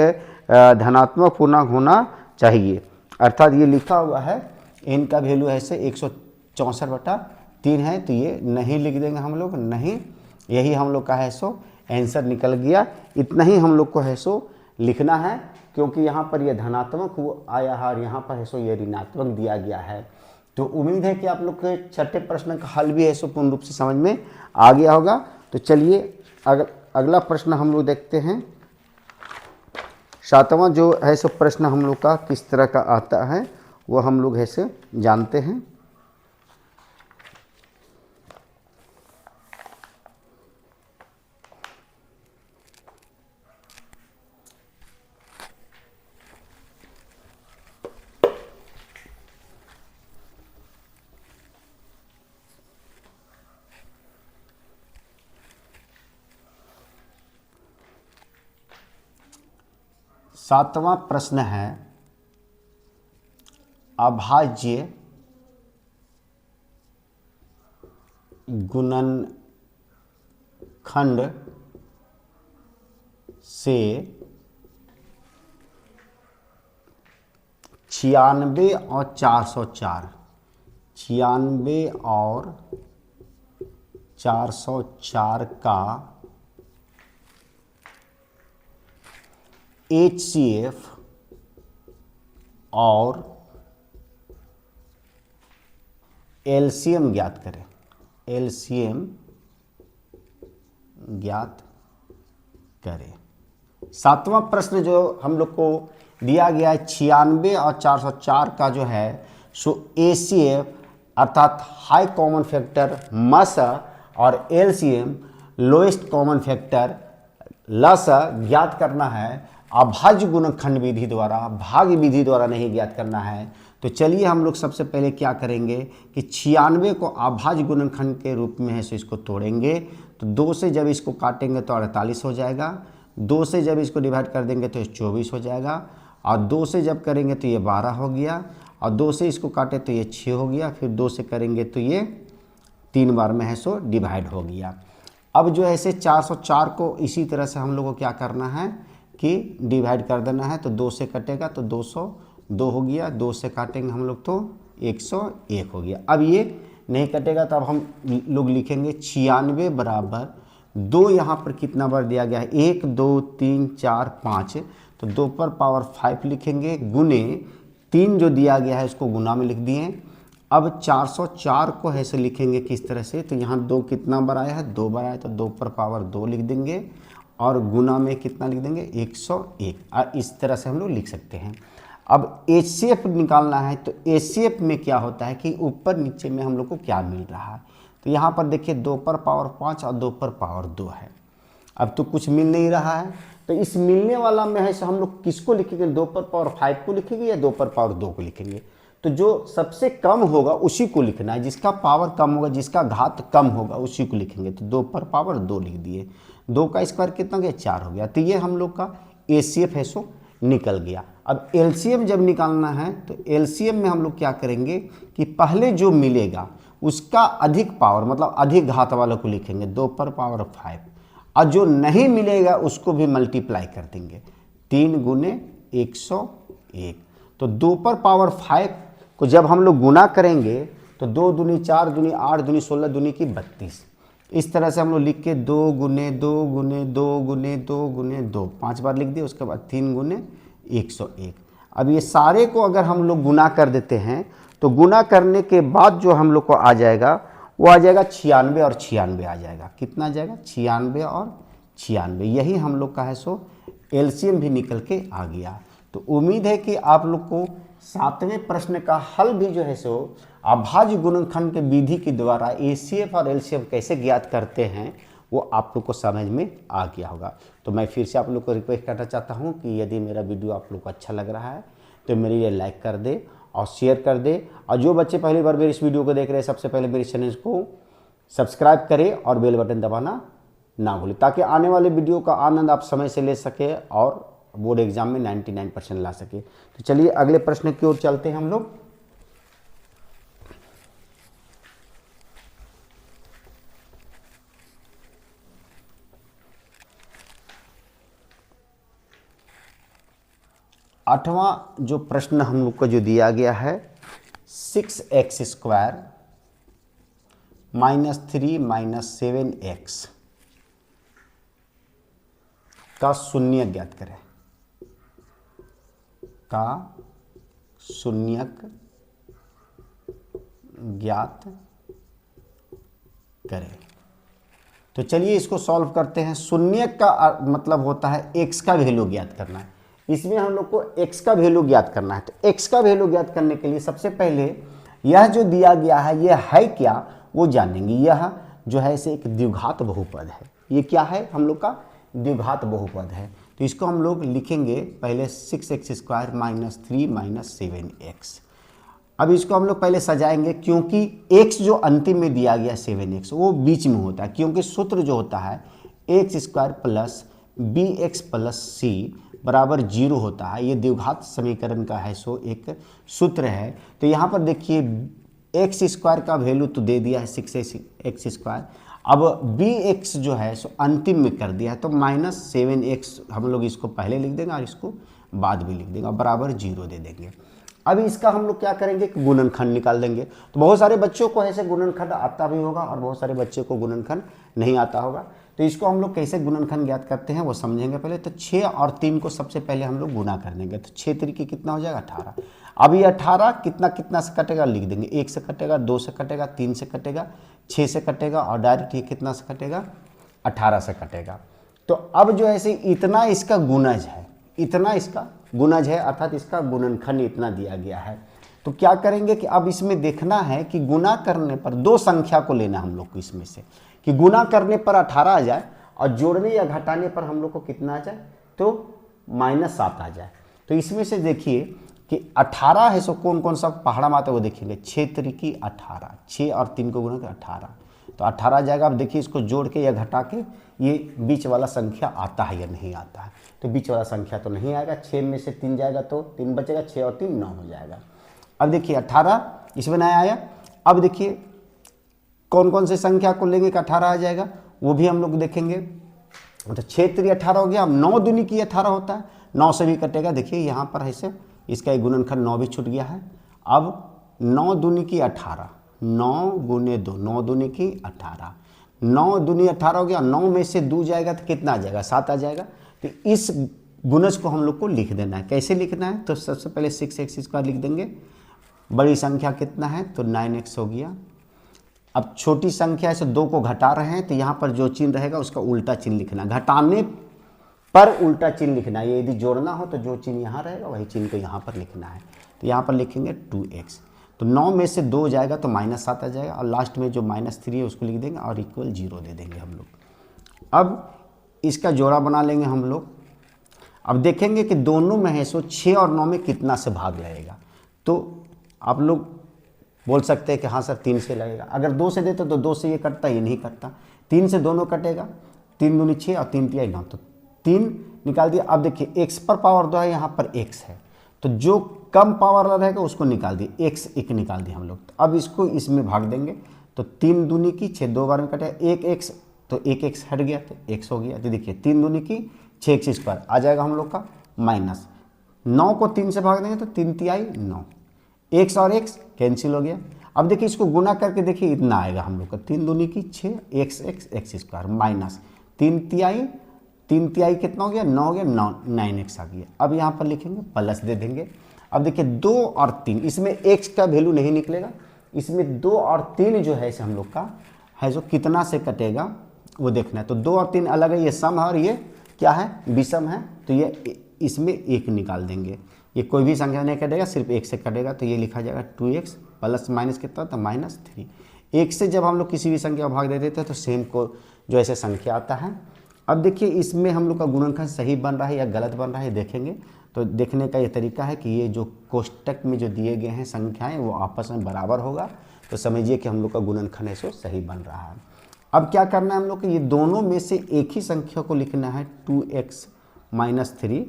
[SPEAKER 1] धनात्मक पूर्णांक होना चाहिए, अर्थात ये लिखा हुआ है n का वैल्यू है से 164 बटा 3 है, तो ये नहीं लिख देंगे हम लोग, नहीं। यही हम लोग का है सो आंसर निकल गया। इतना ही हम लोग को है सो लिखना है, क्योंकि यहाँ पर यह धनात्मक आया है और यहाँ पर है सो ये ऋणात्मक दिया गया है। तो उम्मीद है कि आप लोग के छठे प्रश्न का हल भी है सो पूर्ण रूप से समझ में आ गया होगा। तो चलिए अगला प्रश्न हम लोग देखते हैं। 7वां जो है सो प्रश्न हम लोग का किस तरह का आता है वो हम लोग है से जानते हैं। सातवां प्रश्न है, अभाज्य गुणनखंड से 96 और 404, 96 और 404 का HCF और LCM ज्ञात करें। LCM ज्ञात करें। सातवां प्रश्न जो हम लोग को दिया गया है 96 और 404 का जो है सो ACF अर्थात हाई कॉमन फैक्टर मस और LCM लोएस्ट कॉमन फैक्टर लस ज्ञात करना है। अभाज्य गुणनखंड विधि द्वारा, भाज्य विधि द्वारा नहीं ज्ञात करना है। तो चलिए हम लोग सबसे पहले क्या करेंगे कि 96 को अभाज्य गुणनखंड के रूप में है सो इसको तोड़ेंगे। तो 2 से जब इसको काटेंगे तो 48 हो जाएगा, 2 से जब इसको डिवाइड कर देंगे तो 24 हो जाएगा, और 2 से जब करेंगे तो ये 12 हो गया, और 2 से इसको काटे तो ये 6 हो गया, फिर 2 से करेंगे तो ये 3 बार में है सो डिवाइड हो गया। अब जो है इसे 404 को इसी तरह से हम लोग को क्या करना है कि डिवाइड कर देना है। तो 2 से कटेगा तो 202 हो गया, 2 से काटेंगे हम लोग तो 101 हो गया। अब ये नहीं कटेगा तो अब हम लोग लिखेंगे 96 बराबर 2, यहाँ पर कितना बार दिया गया है 1 2 3 4 5, तो 2 पर पावर 5 लिखेंगे, गुने 3 जो दिया गया है उसको गुना में लिख दिए। अब 404 को ऐसे लिखेंगे किस तरह से, तो यहाँ 2 कितना बार आया है 2 बार आया, तो 2 पर पावर 2 लिख देंगे और गुना में कितना लिख देंगे 101। इस तरह से हम लोग लिख सकते हैं। अब HCF निकालना है, तो HCF में क्या होता है कि ऊपर नीचे में हम लोग को क्या मिल रहा है। तो यहाँ पर देखिए 2 पर पावर 5 और 2 पर पावर 2 है। अब तो कुछ मिल नहीं रहा है, तो इस मिलने वाला में है सो हम लोग किसको लिखेंगे, 2 पर पावर 5 को लिखेंगे या 2 पर पावर 2 को लिखेंगे। तो जो सबसे कम होगा उसी को लिखना है, जिसका पावर कम होगा, जिसका घात कम होगा उसी को लिखेंगे। तो 2 पर पावर 2 लिख दिए, 2 का स्क्वायर कितना हो गया 4 हो गया। तो ये हम लोग का HCF है सो निकल गया। अब LCM जब निकालना है तो LCM में हम लोग क्या करेंगे कि पहले जो मिलेगा उसका अधिक पावर मतलब अधिक घात वालों को लिखेंगे 2 पर पावर 5, और जो नहीं मिलेगा उसको भी मल्टीप्लाई कर देंगे 3 गुने 101। तो 2 पर पावर 5 को जब हम लोग गुना करेंगे तो 2 दूनी 4 दूनी 8 दूनी 16 दूनी की 32। इस तरह से हम लोग लिख के 2 गुने 2 गुने 2 गुने 2 गुने 2 5 बार लिख दिए, उसके बाद 3 गुने 101। अब ये सारे को अगर हम लोग गुना कर देते हैं तो गुना करने के बाद जो हम लोग को आ जाएगा वो आ जाएगा 96 और 96 आ जाएगा। कितना आ जाएगा 96 और 96। यही हम लोग का है सो LCM भी निकल के आ गया। तो उम्मीद है कि आप लोग को 7वें प्रश्न का हल भी जो है सो अभाज्य गुणनखंड के विधि के द्वारा HCF और LCM कैसे ज्ञात करते हैं वो आप लोग को समझ में आ गया होगा। तो मैं फिर से आप लोग को रिक्वेस्ट करना चाहता हूँ कि यदि मेरा वीडियो आप लोग को अच्छा लग रहा है तो मेरे लिए लाइक कर दे और शेयर कर दे, और जो बच्चे पहली बार मेरे इस वीडियो को देख रहे हैं सबसे पहले मेरे चैनल को सब्सक्राइब करें और बेल बटन दबाना ना भूलें, ताकि आने वाले वीडियो का आनंद आप समय से ले सके और बोर्ड एग्जाम में 99% ला सके। तो चलिए अगले प्रश्न की ओर चलते हैं हम लोग। आठवां जो प्रश्न हम लोग को जो दिया गया है 6x² -3 -7x का शून्यक ज्ञात करें, का शून्यक ज्ञात करें। तो चलिए इसको सॉल्व करते हैं। शून्यक का मतलब होता है x का वैल्यू ज्ञात करना है। इसमें हम लोग को x का वैल्यू ज्ञात करना है। तो x का वैल्यू ज्ञात करने के लिए सबसे पहले यह जो दिया गया है यह है क्या वो जानेंगे। यह जो है इसे एक द्विघात बहुपद है। ये क्या है हम लोग का द्विघात बहुपद है। तो इसको हम लोग लिखेंगे पहले 6x² -3 -7x। अब इसको हम लोग पहले सजाएंगे, क्योंकि x जो अंतिम में दिया गया 7x वो बीच में होता है, क्योंकि सूत्र जो होता है x² + bx + c बराबर 0 होता है। ये द्विघात समीकरण का है सो एक सूत्र है। तो यहाँ पर देखिए x² का वैल्यू तो दे दिया है 6x²। अब bx जो है सो अंतिम में कर दिया है, तो -7x हम लोग इसको पहले लिख देंगे और इसको बाद में लिख देंगे, बराबर 0 दे देंगे। अब इसका हम लोग क्या करेंगे कि गुणनखंड निकाल देंगे। तो बहुत सारे बच्चों को ऐसे गुणनखंड आता भी होगा और बहुत सारे बच्चों को गुणनखंड नहीं आता होगा। तो इसको हम लोग कैसे गुणनखंड ज्ञात करते हैं वो समझेंगे पहले। तो 6 और 3 को सबसे पहले हम लोग गुना कर देंगे। तो 6 तरीके कितना हो जाएगा 18। अब ये 18 कितना कितना से कटेगा लिख देंगे। 1 से कटेगा, 2 से कटेगा, 3 से कटेगा, 6 से कटेगा और डायरेक्ट ये कितना से कटेगा 18 से कटेगा। तो अब जो ऐसे इतना इसका गुणज है, इतना इसका गुणज है, अर्थात इसका गुणनखंड इतना दिया गया है। तो क्या करेंगे कि अब इसमें देखना है कि गुना करने पर दो संख्या को लेना हम लोग को इसमें से, कि गुना करने पर 18 आ जाए और जोड़ने या घटाने पर हम लोग को कितना आ जाए तो -7 आ जाए। तो इसमें से देखिए कि 18 है, सो कौन कौन सा पहाड़ा में आता है वो देखेंगे। 6 तरीकी 18, 6 और 3 को गुना कर 18, तो 18 आ जाएगा। अब देखिए इसको जोड़ के या घटा के ये बीच वाला संख्या आता है या नहीं आता है। तो बीच वाला संख्या तो नहीं आएगा, 6 में से 3 जाएगा तो 3 बचेगा, 6 और 3 9 हो जाएगा। अब देखिए 18 इसमें नया आया। अब देखिए कौन कौन से संख्या को लेंगे कि 18 आ जाएगा वो भी हम लोग देखेंगे। तो 6 3 18 हो गया। अब 9 दूनी की 18 होता है, 9 से भी कटेगा। देखिए यहाँ पर ऐसे इसका एक गुणनखंड 9 भी छूट गया है। अब 9 दूनी की 18, 9 गुने 2, 9 दूनी की 18, 9 दूनी 18 हो गया। 9 में से 2 जाएगा तो कितना आ जाएगा 7 आ जाएगा। तो इस गुणज को हम लोग को लिख देना है। कैसे लिखना है तो सबसे पहले 6x² लिख देंगे। बड़ी संख्या कितना है तो 9x हो गया। अब छोटी संख्या से 2 को घटा रहे हैं तो यहाँ पर जो चिन्ह रहेगा उसका उल्टा चिन्ह लिखना, घटाने पर उल्टा चिन्ह लिखना है। ये यदि जोड़ना हो तो जो चिन्ह यहाँ रहेगा वही चिन्ह को यहाँ पर लिखना है। तो यहाँ पर लिखेंगे 2x। तो 9 में से 2 जाएगा तो -7 आ जाएगा और लास्ट में जो -3 है उसको लिख देंगे और इक्वल 0 दे देंगे हम लोग। अब इसका जोड़ा बना लेंगे हम लोग। अब देखेंगे कि दोनों में है सो 6 और 9 में कितना से भाग लगेगा। तो आप लोग बोल सकते हैं कि हाँ सर 3 से लगेगा। अगर 2 से देते तो 2 से ये कटता, ये नहीं कटता। 3 से दोनों कटेगा, 3 दूनी 6 और 3 तिहाई 9, तो 3 निकाल दिया। अब देखिए x पर पावर 2 है, यहाँ पर x है, तो जो कम पावर वाला रहेगा उसको निकाल दिए, x 1 निकाल दिया हम लोग। तो अब इसको इसमें भाग देंगे तो 3 दूनी की 6 2 बार में कटेगा, 1x तो 1x हट गया तो x हो गया। तो देखिए 3 दूनी की 6x² आ जाएगा हम लोग का माइनस 9 को 3 से भाग देंगे तो 3 तिहाई 9, x और x कैंसिल हो गया। अब देखिए इसको गुना करके देखिए इतना आएगा हम लोग का 3 दूनी की 6 x² माइनस 3 तिहाई कितना हो गया 9 हो गया, 9x आ गया। अब यहाँ पर लिखेंगे प्लस दे देंगे। अब देखिए 2 और 3 इसमें x का वैल्यू नहीं निकलेगा, इसमें 2 और 3 जो है इसे हम लोग का है जो कितना से कटेगा वो देखना है। तो 2 और 3 अलग है, ये सम है और ये क्या है विषम है। तो ये इसमें 1 निकाल देंगे, ये कोई भी संख्या नहीं कटेगा, सिर्फ 1 से कटेगा। तो ये लिखा जाएगा 2x प्लस माइनस कितना था -3। 1 से जब हम लोग किसी भी संख्या को भाग दे देते हैं तो सेम को जो ऐसे संख्या आता है। अब देखिए इसमें हम लोग का गुणनखंड सही बन रहा है या गलत बन रहा है देखेंगे। तो देखने का ये तरीका है कि ये जो कोष्टक में जो दिए गए हैं संख्याएं वो आपस में बराबर होगा, तो समझिए कि हम लोग का गुणनखंड है सो सही बन रहा है। अब क्या करना है हम लोग को, ये दोनों में से एक ही संख्या को लिखना है 2x - 3,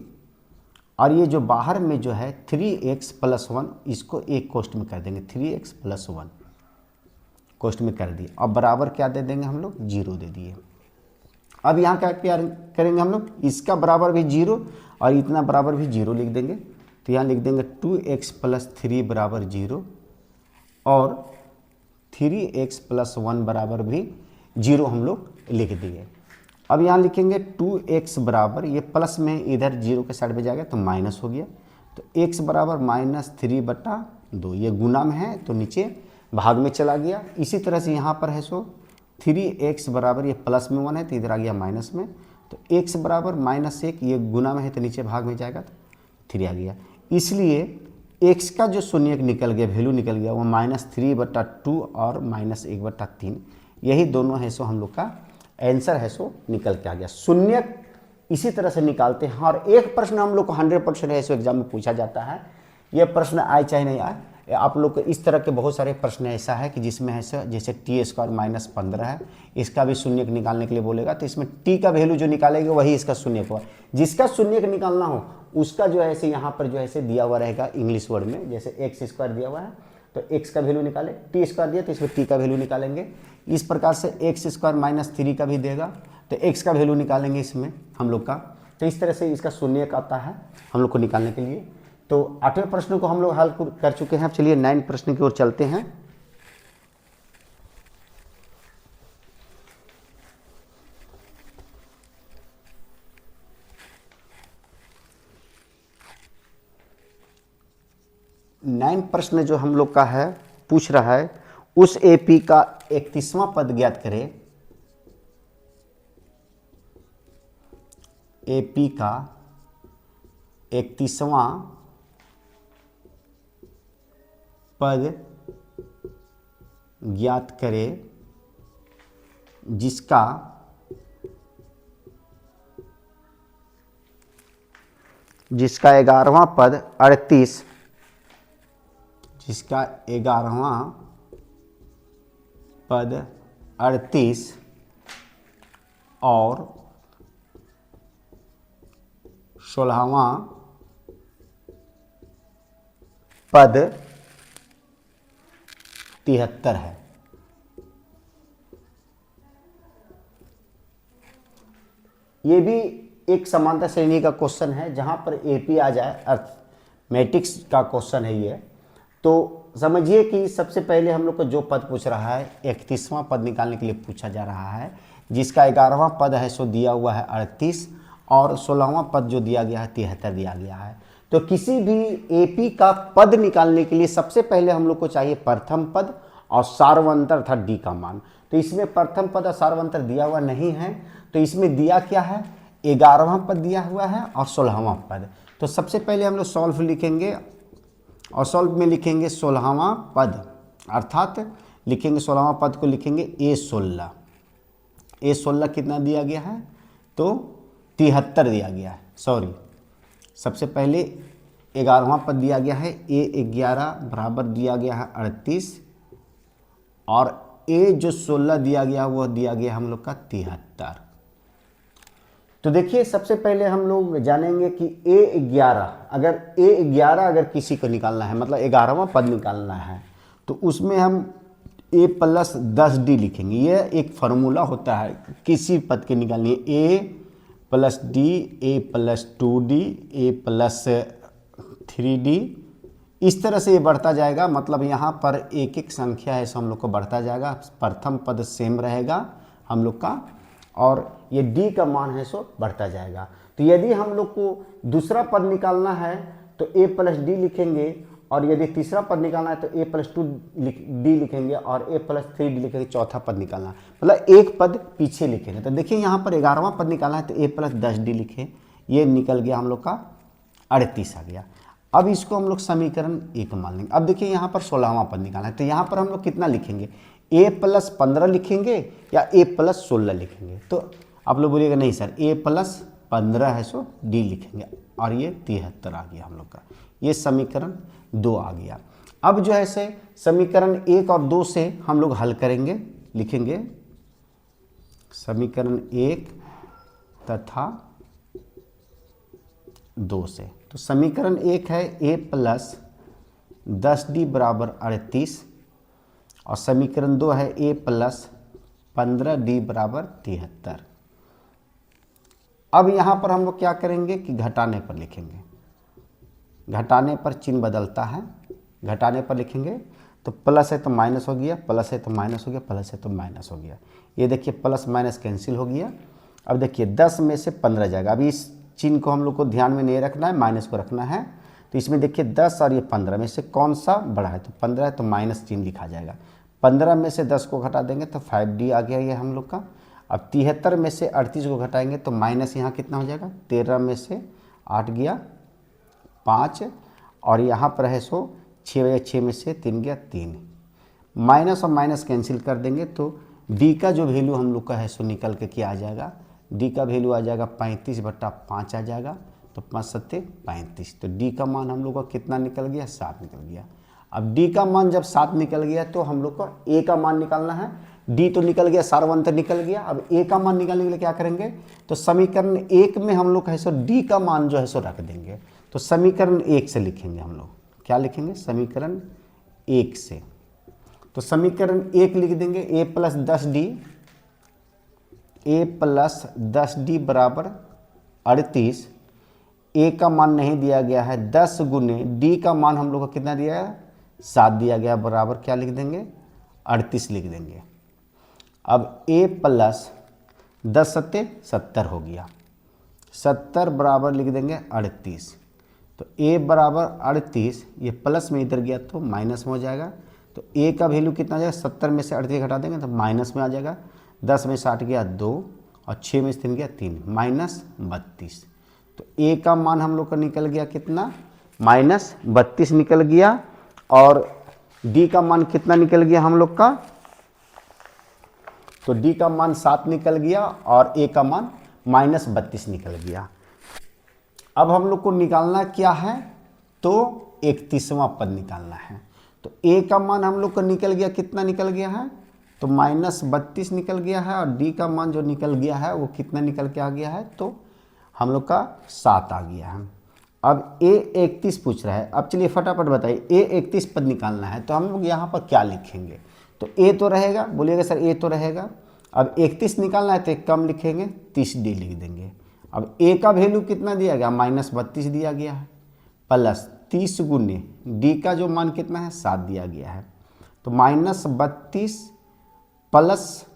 [SPEAKER 1] और ये जो बाहर में जो है 3x + 1 इसको एक कोष्ट में कर देंगे, 3x + 1 कोष्ट में कर दिए। अब बराबर क्या दे देंगे हम लोग 0 दे दिए। अब यहाँ क्या करेंगे हम लोग, इसका बराबर भी 0 और इतना बराबर भी 0 लिख देंगे। तो यहाँ लिख देंगे 2x + 3 बराबर 0 और 3x + 1 बराबर भी 0 हम लोग लिख दिए। अब यहाँ लिखेंगे 2x बराबर, ये प्लस में इधर 0 के साइड पे जाएगा तो माइनस हो गया। तो x बराबर -3/2, ये गुना में है तो नीचे भाग में चला गया। इसी तरह से यहाँ पर है सो 3x बराबर, ये प्लस में 1 है तो इधर आ गया माइनस में। तो x बराबर -1, ये गुना में है तो नीचे भाग में जाएगा तो 3 आ गया। इसलिए x का जो शून्य निकल गया, वैल्यू निकल गया वो -3/2 और -1/3, यही दोनों है सो हम लोग का आंसर है सो निकल के आ गया। शून्य इसी तरह से निकालते हैं। और एक प्रश्न हम लोग को 100% है सो एग्जाम में पूछा जाता है, ये प्रश्न आए चाहे नहीं आए, आप लोग को इस तरह के बहुत सारे प्रश्न ऐसा है कि जिसमें है सो जैसे t² -15 है, इसका भी शून्य निकालने के लिए बोलेगा तो इसमें t का वैल्यू जो निकालेगा वही इसका शून्य होगा। जिसका शून्य निकालना हो उसका जो है ऐसे यहाँ पर जो है दिया हुआ रहेगा इंग्लिश वर्ड में, जैसे x² दिया हुआ है तो x का वैल्यू निकाले, t² दिया तो इसमें t का वैल्यू निकालेंगे। इस प्रकार से x² - 3 का भी देगा तो x का वैल्यू निकालेंगे इसमें हम लोग का। तो इस तरह से इसका शून्य आता है हम लोग को निकालने के लिए। तो 8वें प्रश्न को हम लोग हल कर चुके हैं। अब चलिए 9 प्रश्न की ओर चलते हैं। नाइन प्रश्न जो हम लोग का है पूछ रहा है, उस एपी का 31वां पद ज्ञात करें। एपी का 31वां पद ज्ञात करें जिसका जिसका 11वां पद 38, जिसका 11वां पद 38 और 16वां पद 73 है। ये भी एक समांतर श्रेणी का क्वेश्चन है, जहां पर एपी आ जाए, अर्थमेटिक्स का क्वेश्चन है ये। तो समझिए कि सबसे पहले हम लोग को जो पद पूछ रहा है 31वां पद निकालने के लिए पूछा जा रहा है, जिसका 11वां पद है सो दिया हुआ है 38 और 16वां पद जो दिया गया है 73 दिया गया है। तो किसी भी एपी का पद निकालने के लिए सबसे पहले हम लोग को चाहिए प्रथम पद और सार्वंतर अर्थात डी का मान। तो इसमें प्रथम पद और सार्वंतर दिया हुआ नहीं है, तो इसमें दिया क्या है, 11वां पद दिया हुआ है और 16वां पद। तो सबसे पहले हम लोग सॉल्व लिखेंगे और सॉल्व में लिखेंगे 16वां पद, अर्थात लिखेंगे 16वां पद को लिखेंगे A16। A16 कितना दिया गया है, तो 73 दिया गया है। सॉरी, सबसे पहले 11वां पद दिया गया है A11 बराबर दिया गया है 38 और A जो 16 दिया गया वह दिया गया हम लोग का 73। तो देखिए सबसे पहले हम लोग जानेंगे कि A11 अगर किसी को निकालना है, मतलब 11वां पद निकालना है, तो उसमें हम A प्लस 10D लिखेंगे। यह एक फार्मूला होता है किसी पद के निकालने, A plus D, A plus 2D, A plus 3D, इस तरह से ये बढ़ता जाएगा। मतलब यहाँ पर एक एक संख्या है सो हम लोग को बढ़ता जाएगा। प्रथम पद सेम रहेगा हम लोग का और ये D का मान है सो बढ़ता जाएगा। तो यदि हम लोग को दूसरा पद निकालना है तो A प्लस D लिखेंगे, और यदि तीसरा पद निकालना है तो A प्लस 2D लिखेंगे और A प्लस 3D लिखेंगे। चौथा पद निकालना मतलब एक पद पीछे लिखेंगे। तो देखिए यहाँ पर 11वां पद निकालना है तो A प्लस 10D लिखे, ये निकल गया हम लोग का 38 आ गया। अब इसको हम लोग समीकरण 1 मान लेंगे। अब देखिए यहाँ पर 16वां पद निकालना है, तो यहाँ पर हम लोग कितना लिखेंगे, A प्लस 15 लिखेंगे या A प्लस 16 लिखेंगे। तो आप लोग बोलिएगा नहीं सर A प्लस 15 है सो D लिखेंगे, और ये 73 आ गया हम लोग का। ये समीकरण 2 आ गया। अब जो है से समीकरण 1 और 2 से हम लोग हल करेंगे, लिखेंगे समीकरण 1 तथा 2 से। तो समीकरण 1 है A प्लस 10D बराबर 38 और समीकरण 2 है A प्लस 15D बराबर 73। अब यहाँ पर हम लोग क्या करेंगे कि घटाने पर लिखेंगे। घटाने पर चिन्ह बदलता है, घटाने पर लिखेंगे तो प्लस है तो माइनस हो गया, प्लस है तो माइनस हो गया, प्लस है तो माइनस हो गया। ये देखिए प्लस माइनस कैंसिल हो गया। अब देखिए 10 में से 15 जाएगा। अभी इस चिन्ह को हम लोग को ध्यान में नहीं रखना है, माइनस को रखना है। तो इसमें देखिए 10 और ये 15 में से कौन सा बड़ा है, तो 15 है तो माइनस चिन्ह लिखा जाएगा। 15 में से 10 को घटा देंगे तो 5D आ गया ये हम लोग का। अब 73 में से 38 को घटाएंगे तो माइनस यहाँ कितना हो जाएगा, 13 में से 8 गया 5 और यहाँ पर है सो 6 में से 3 गया 3। माइनस और माइनस कैंसिल कर देंगे तो D का जो वैल्यू हम लोग का है सो निकल के क्या आ जाएगा, D का वैल्यू आ जाएगा 35/5 आ जाएगा। तो 5 सत्ते 35। तो D का मान हम लोग का कितना निकल गया, 7 निकल गया। अब D का मान जब 7 निकल गया तो हम लोग को A का मान निकालना है। D तो निकल गया, सार्वंतर निकल गया। अब A का मान निकालने के लिए क्या करेंगे, तो समीकरण 1 में हम लोग है सो D का मान जो है सो रख देंगे। तो समीकरण 1 से लिखेंगे हम लोग, क्या लिखेंगे, समीकरण 1 से। तो समीकरण 1 लिख देंगे A प्लस 10D बराबर 38। ए का मान नहीं दिया गया है, 10 गुने डी का मान हम लोग को कितना दिया है, 7 दिया गया, बराबर क्या लिख देंगे, 38 लिख देंगे। अब ए प्लस 10 सत्ते 70 हो गया, 70 बराबर लिख देंगे 38। तो ए बराबर 38, ये प्लस में इधर गया तो माइनस में हो जाएगा। तो ए का वैल्यू कितना आ जाएगा, 70 में से 38 घटा देंगे तो माइनस में आ जाएगा। 10 में से 8 गया 2 और 6 में से 3 गया 3, -32। तो ए का मान हम लोग का निकल गया कितना, -32 निकल गया। और डी का मान कितना निकल गया हम लोग का, तो डी का मान 7 निकल गया और ए का मान -32 निकल गया। अब हम लोग को निकालना क्या है, तो 31वां पद निकालना है। तो ए का मान हम लोग का निकल गया, कितना निकल गया है, तो -32 निकल गया है। और डी का मान जो निकल गया है वो कितना निकल के आ गया है, तो हम लोग का 7 आ गया है। अब ए 31 पूछ रहा है। अब चलिए फटाफट बताइए, ए 31 पद निकालना है तो हम लोग यहाँ पर क्या लिखेंगे, तो ए तो रहेगा, बोलिएगा सर ए तो रहेगा। अब 31 निकालना है तो एक कम लिखेंगे, 30 डी लिख देंगे। अब ए का वैल्यू कितना दिया गया, -32 दिया गया है, प्लस 30 गुने डी का जो मान कितना है, 7 दिया गया है। तो -32 प्लस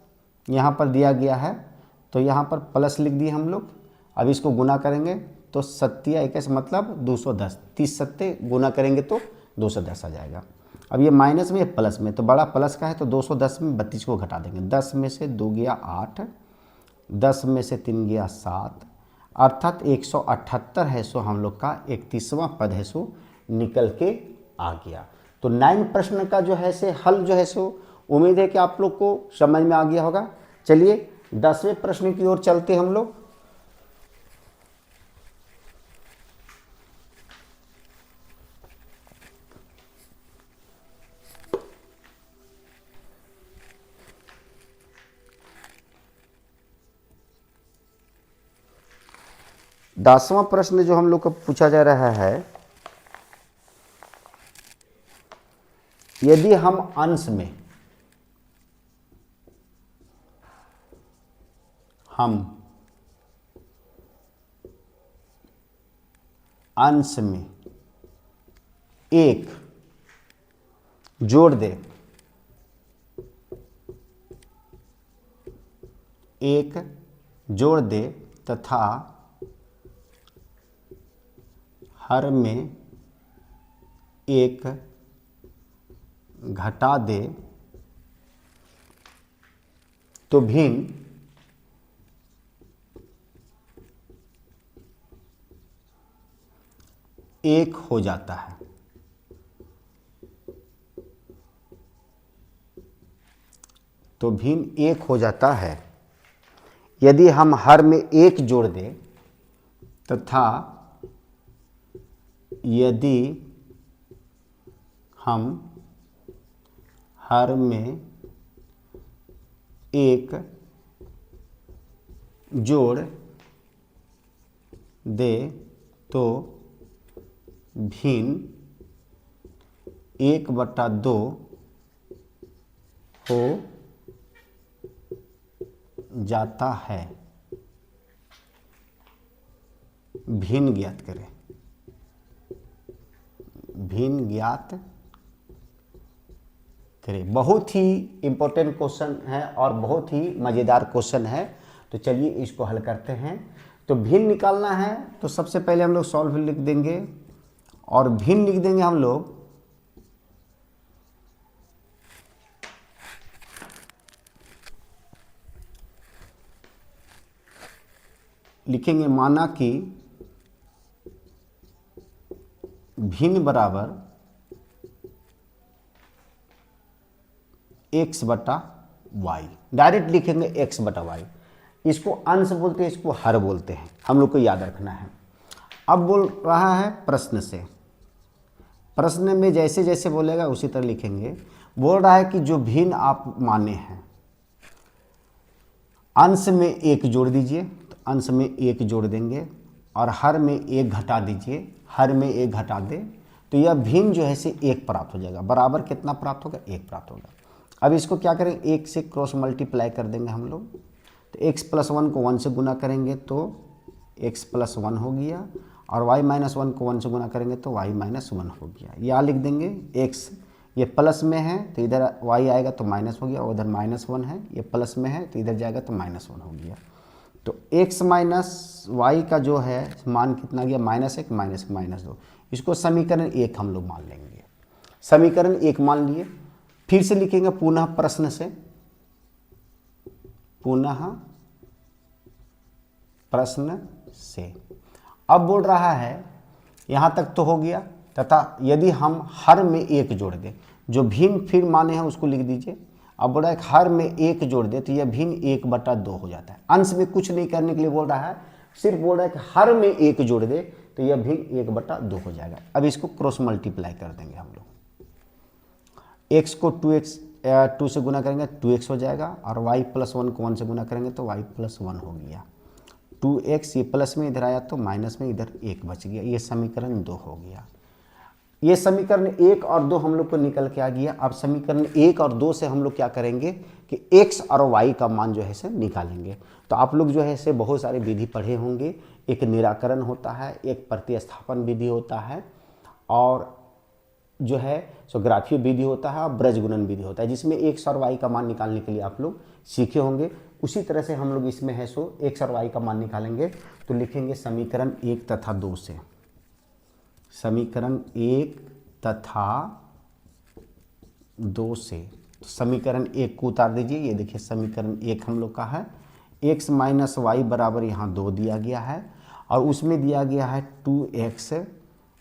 [SPEAKER 1] यहाँ पर दिया गया है, तो यहाँ पर प्लस लिख दिए हम लोग। अब इसको गुना करेंगे तो 7 मतलब 210, 30 सत्ते गुना करेंगे तो 210 आ जाएगा। अब ये माइनस में प्लस में, तो बड़ा प्लस का है तो 210 में 32 को घटा देंगे। 10 में से 2 गया 8, 10 में से 3 गया 7, अर्थात 178 है सो हम लोग का 31वां पद है सो निकल के आ गया। तो 9 प्रश्न का जो है से हल जो है सो उम्मीद है कि आप लोग को समझ में आ गया होगा। चलिए 10वें प्रश्न की ओर चलते हम लोग। दसवां प्रश्न जो हम लोग को पूछा जा रहा है, यदि हम अंश में एक जोड़ दे, तथा हर में एक घटा दे तो भिन्न एक हो जाता है। तो भिन्न एक हो जाता है यदि हम हर में एक जोड़ दें तथा यदि हम हर में एक जोड़ दे तो भिन्न 1/2 हो जाता है। भिन्न ज्ञात करें। भिन्न ज्ञात करें। बहुत ही इम्पोर्टेंट क्वेश्चन है और बहुत ही मज़ेदार क्वेश्चन है। तो चलिए इसको हल करते हैं। तो भिन्न निकालना है तो सबसे पहले हम लोग सॉल्व लिख देंगे और भिन्न लिख देंगे हम लोग लिखेंगे, माना कि भिन्न बराबर x/y। डायरेक्ट लिखेंगे x/y। इसको अंश बोलते हैं, इसको हर बोलते हैं, हम लोग को याद रखना है। अब बोल रहा है प्रश्न से, प्रश्न में जैसे जैसे बोलेगा उसी तरह लिखेंगे। बोल रहा है कि जो भिन्न आप माने हैं अंश में एक जोड़ दीजिए, तो अंश में एक जोड़ देंगे और हर में एक घटा दीजिए, हर में एक घटा दे तो यह भिन्न जो है से एक प्राप्त हो जाएगा। बराबर कितना प्राप्त होगा, एक प्राप्त होगा। अब इसको क्या करें, एक से क्रॉस मल्टीप्लाई कर देंगे हम लोग। तो x + 1 को 1 से गुना करेंगे तो x + 1 हो गया और y माइनस वन को 1 से गुना करेंगे तो y माइनस वन हो गया। यहाँ लिख देंगे x, ये प्लस में है तो इधर y आएगा तो माइनस हो गया, उधर माइनस वन है, ये प्लस में है तो इधर जाएगा तो माइनस वन हो गया। तो x माइनस वाई का जो है मान कितना गया, -1 -1 -2। इसको समीकरण 1 हम लोग मान लेंगे। समीकरण 1 मान लिए, फिर से लिखेंगे पुनः प्रश्न से, पुनः प्रश्न से। अब बोल रहा है यहाँ तक तो हो गया, तथा यदि हम हर में 1 जोड़ दें, जो भिन्न फिर माने हैं उसको लिख दीजिए। अब बोल रहा है कि हर में 1 जोड़ दे तो यह भिन्न 1/2 हो जाता है। अंश में कुछ नहीं करने के लिए बोल रहा है, सिर्फ बोल रहा है कि हर में 1 जोड़ दे तो यह भिन्न 1/2 हो जाएगा। अब इसको क्रॉस मल्टीप्लाई कर देंगे हम लोग। x को 2 से गुना करेंगे 2x हो जाएगा, और y + 1 को 1 से गुना करेंगे तो y + 1 हो गया। 2x ये प्लस में इधर आया तो माइनस में इधर 1 बच गया। ये समीकरण 2 हो गया। ये समीकरण 1 और 2 हम लोग को निकल के आ गया। अब समीकरण 1 और 2 से हम लोग क्या करेंगे कि x और y का मान जो है से निकालेंगे। तो आप लोग जो है से बहुत सारे विधि पढ़े होंगे। एक निराकरण होता है, एक प्रतिस्थापन विधि होता है, और जो है सो ग्राफीय विधि होता है, और ब्रजगुणन विधि होता है, जिसमें x और y का मान निकालने के लिए आप लोग सीखे होंगे। उसी तरह से हम लोग इसमें है सो x और y का मान निकालेंगे। तो लिखेंगे समीकरण 1 तथा 2 से, समीकरण 1 तथा 2 से। तो समीकरण 1 को उतार दीजिए। ये देखिए समीकरण 1 हम लोग का है, x माइनस वाई बराबर यहाँ 2 दिया गया है, और उसमें दिया गया है 2x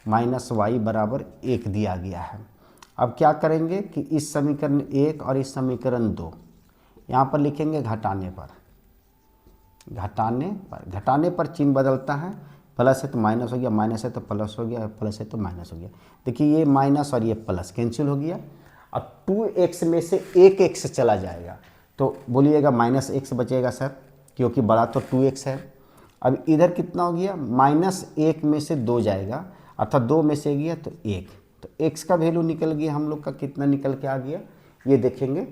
[SPEAKER 1] माइनस वाई बराबर 1 दिया गया है। अब क्या करेंगे कि इस समीकरण 1 और इस समीकरण 2 यहाँ पर लिखेंगे घटाने पर, घटाने पर चिन्ह बदलता है। प्लस है तो माइनस हो गया, माइनस है तो प्लस हो गया, प्लस है तो माइनस हो गया। देखिए ये माइनस और ये प्लस कैंसिल हो गया। अब 2x में से 1x चला जाएगा तो बोलिएगा -x बचेगा सर, क्योंकि बड़ा तो 2x है। अब इधर कितना हो गया, -1 में से 2 जाएगा, अर्थात 2 में से गया तो 1, तो x का वैल्यू निकल गया हम लोग का। कितना निकल के आ गया ये देखेंगे।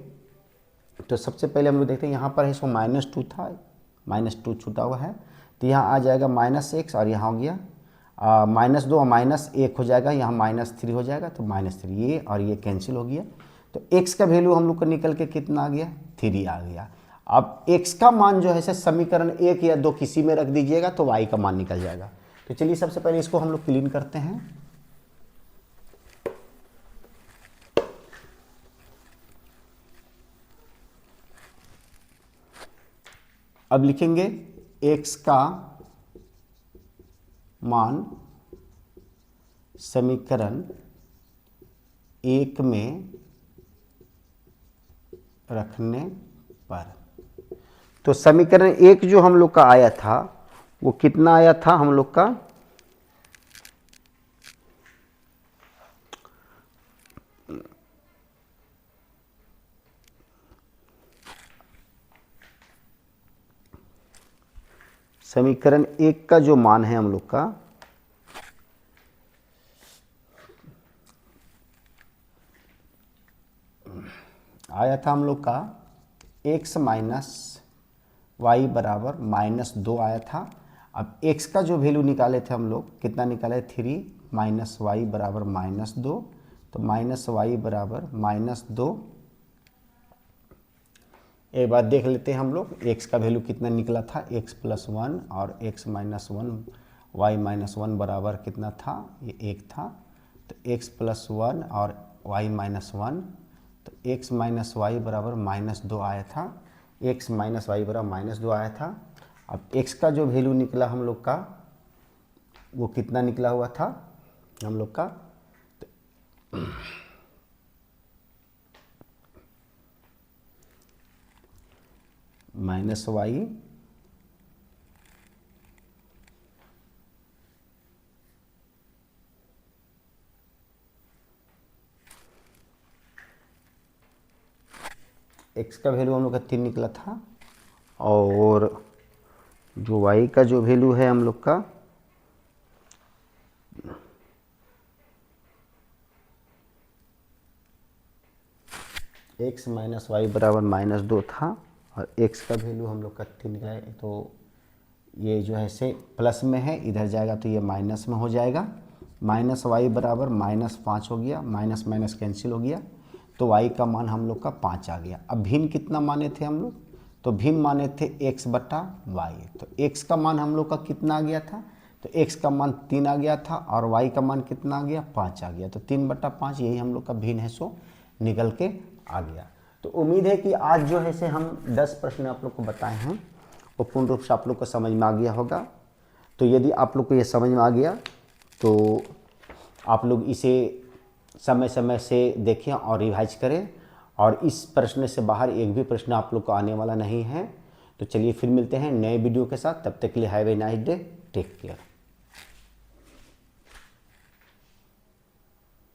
[SPEAKER 1] तो सबसे पहले हम लोग देखते हैं, यहाँ पर है सो -2 था, -2 छूटा हुआ है, तो यहाँ आ जाएगा -x, और यहाँ हो गया -2 और -1 हो जाएगा, यहाँ -3 हो जाएगा, तो -3 ये और ये कैंसिल हो गया। तो x का वैल्यू हम लोग को निकल के कितना आ गया, 3 आ गया। अब x का मान जो है समीकरण 1 या 2 किसी में रख दीजिएगा तो y का मान निकल जाएगा। तो चलिए सबसे पहले इसको हम लोग क्लीन करते हैं। अब लिखेंगे x का मान समीकरण 1 में रखने पर। तो समीकरण 1 जो हम लोग का आया था वो कितना आया था हम लोग का, समीकरण 1 का जो मान है हम लोग का आया था हम लोग का x माइनस वाई बराबर -2 आया था। अब x का जो वैल्यू निकाले थे हम लोग, कितना निकाले, 3 माइनस वाई बराबर -2, तो माइनस वाई बराबर -2। एक बार देख लेते हैं हम लोग x का वैल्यू कितना निकला था, x + 1 और x - 1 y - 1 बराबर कितना था, ये 1 था। तो x + 1 और y - 1, तो x - y बराबर -2 आया था, x - y बराबर -2 आया था। अब x का जो वैल्यू निकला हम लोग का वो कितना निकला हुआ था हम लोग का, -y x का वैल्यू हम लोग का 3 निकला था, और जो y का जो वैल्यू है हम लोग का x - y बराबर -2 था, और x का वैल्यू हम लोग का 3 निकला है। तो ये जो है से प्लस में है, इधर जाएगा तो ये माइनस में हो जाएगा। माइनस वाई बराबर -5 हो गया, माइनस माइनस कैंसिल हो गया, तो y का मान हम लोग का 5 आ गया। अब भिन्न कितना माने थे हम लोग, तो भिन्न माने थे x बटा वाई, तो x का मान हम लोग का कितना आ गया था, तो x का मान 3 आ गया था और y का मान कितना आ गया, 5 आ गया। तो 3/5 यही हम लोग का भिन्न है सो निकल के आ गया। तो उम्मीद है कि आज जो है से हम 10 प्रश्न आप लोग को बताए हैं वो पूर्ण रूप से आप लोग को समझ में आ गया होगा। तो यदि आप लोग को ये समझ में आ गया तो आप लोग इसे समय समय से देखें और रिवाइज करें, और इस प्रश्न से बाहर एक भी प्रश्न आप लोग को आने वाला नहीं है। तो चलिए फिर मिलते हैं नए वीडियो के साथ, तब तक के लिए have a nice day, take care.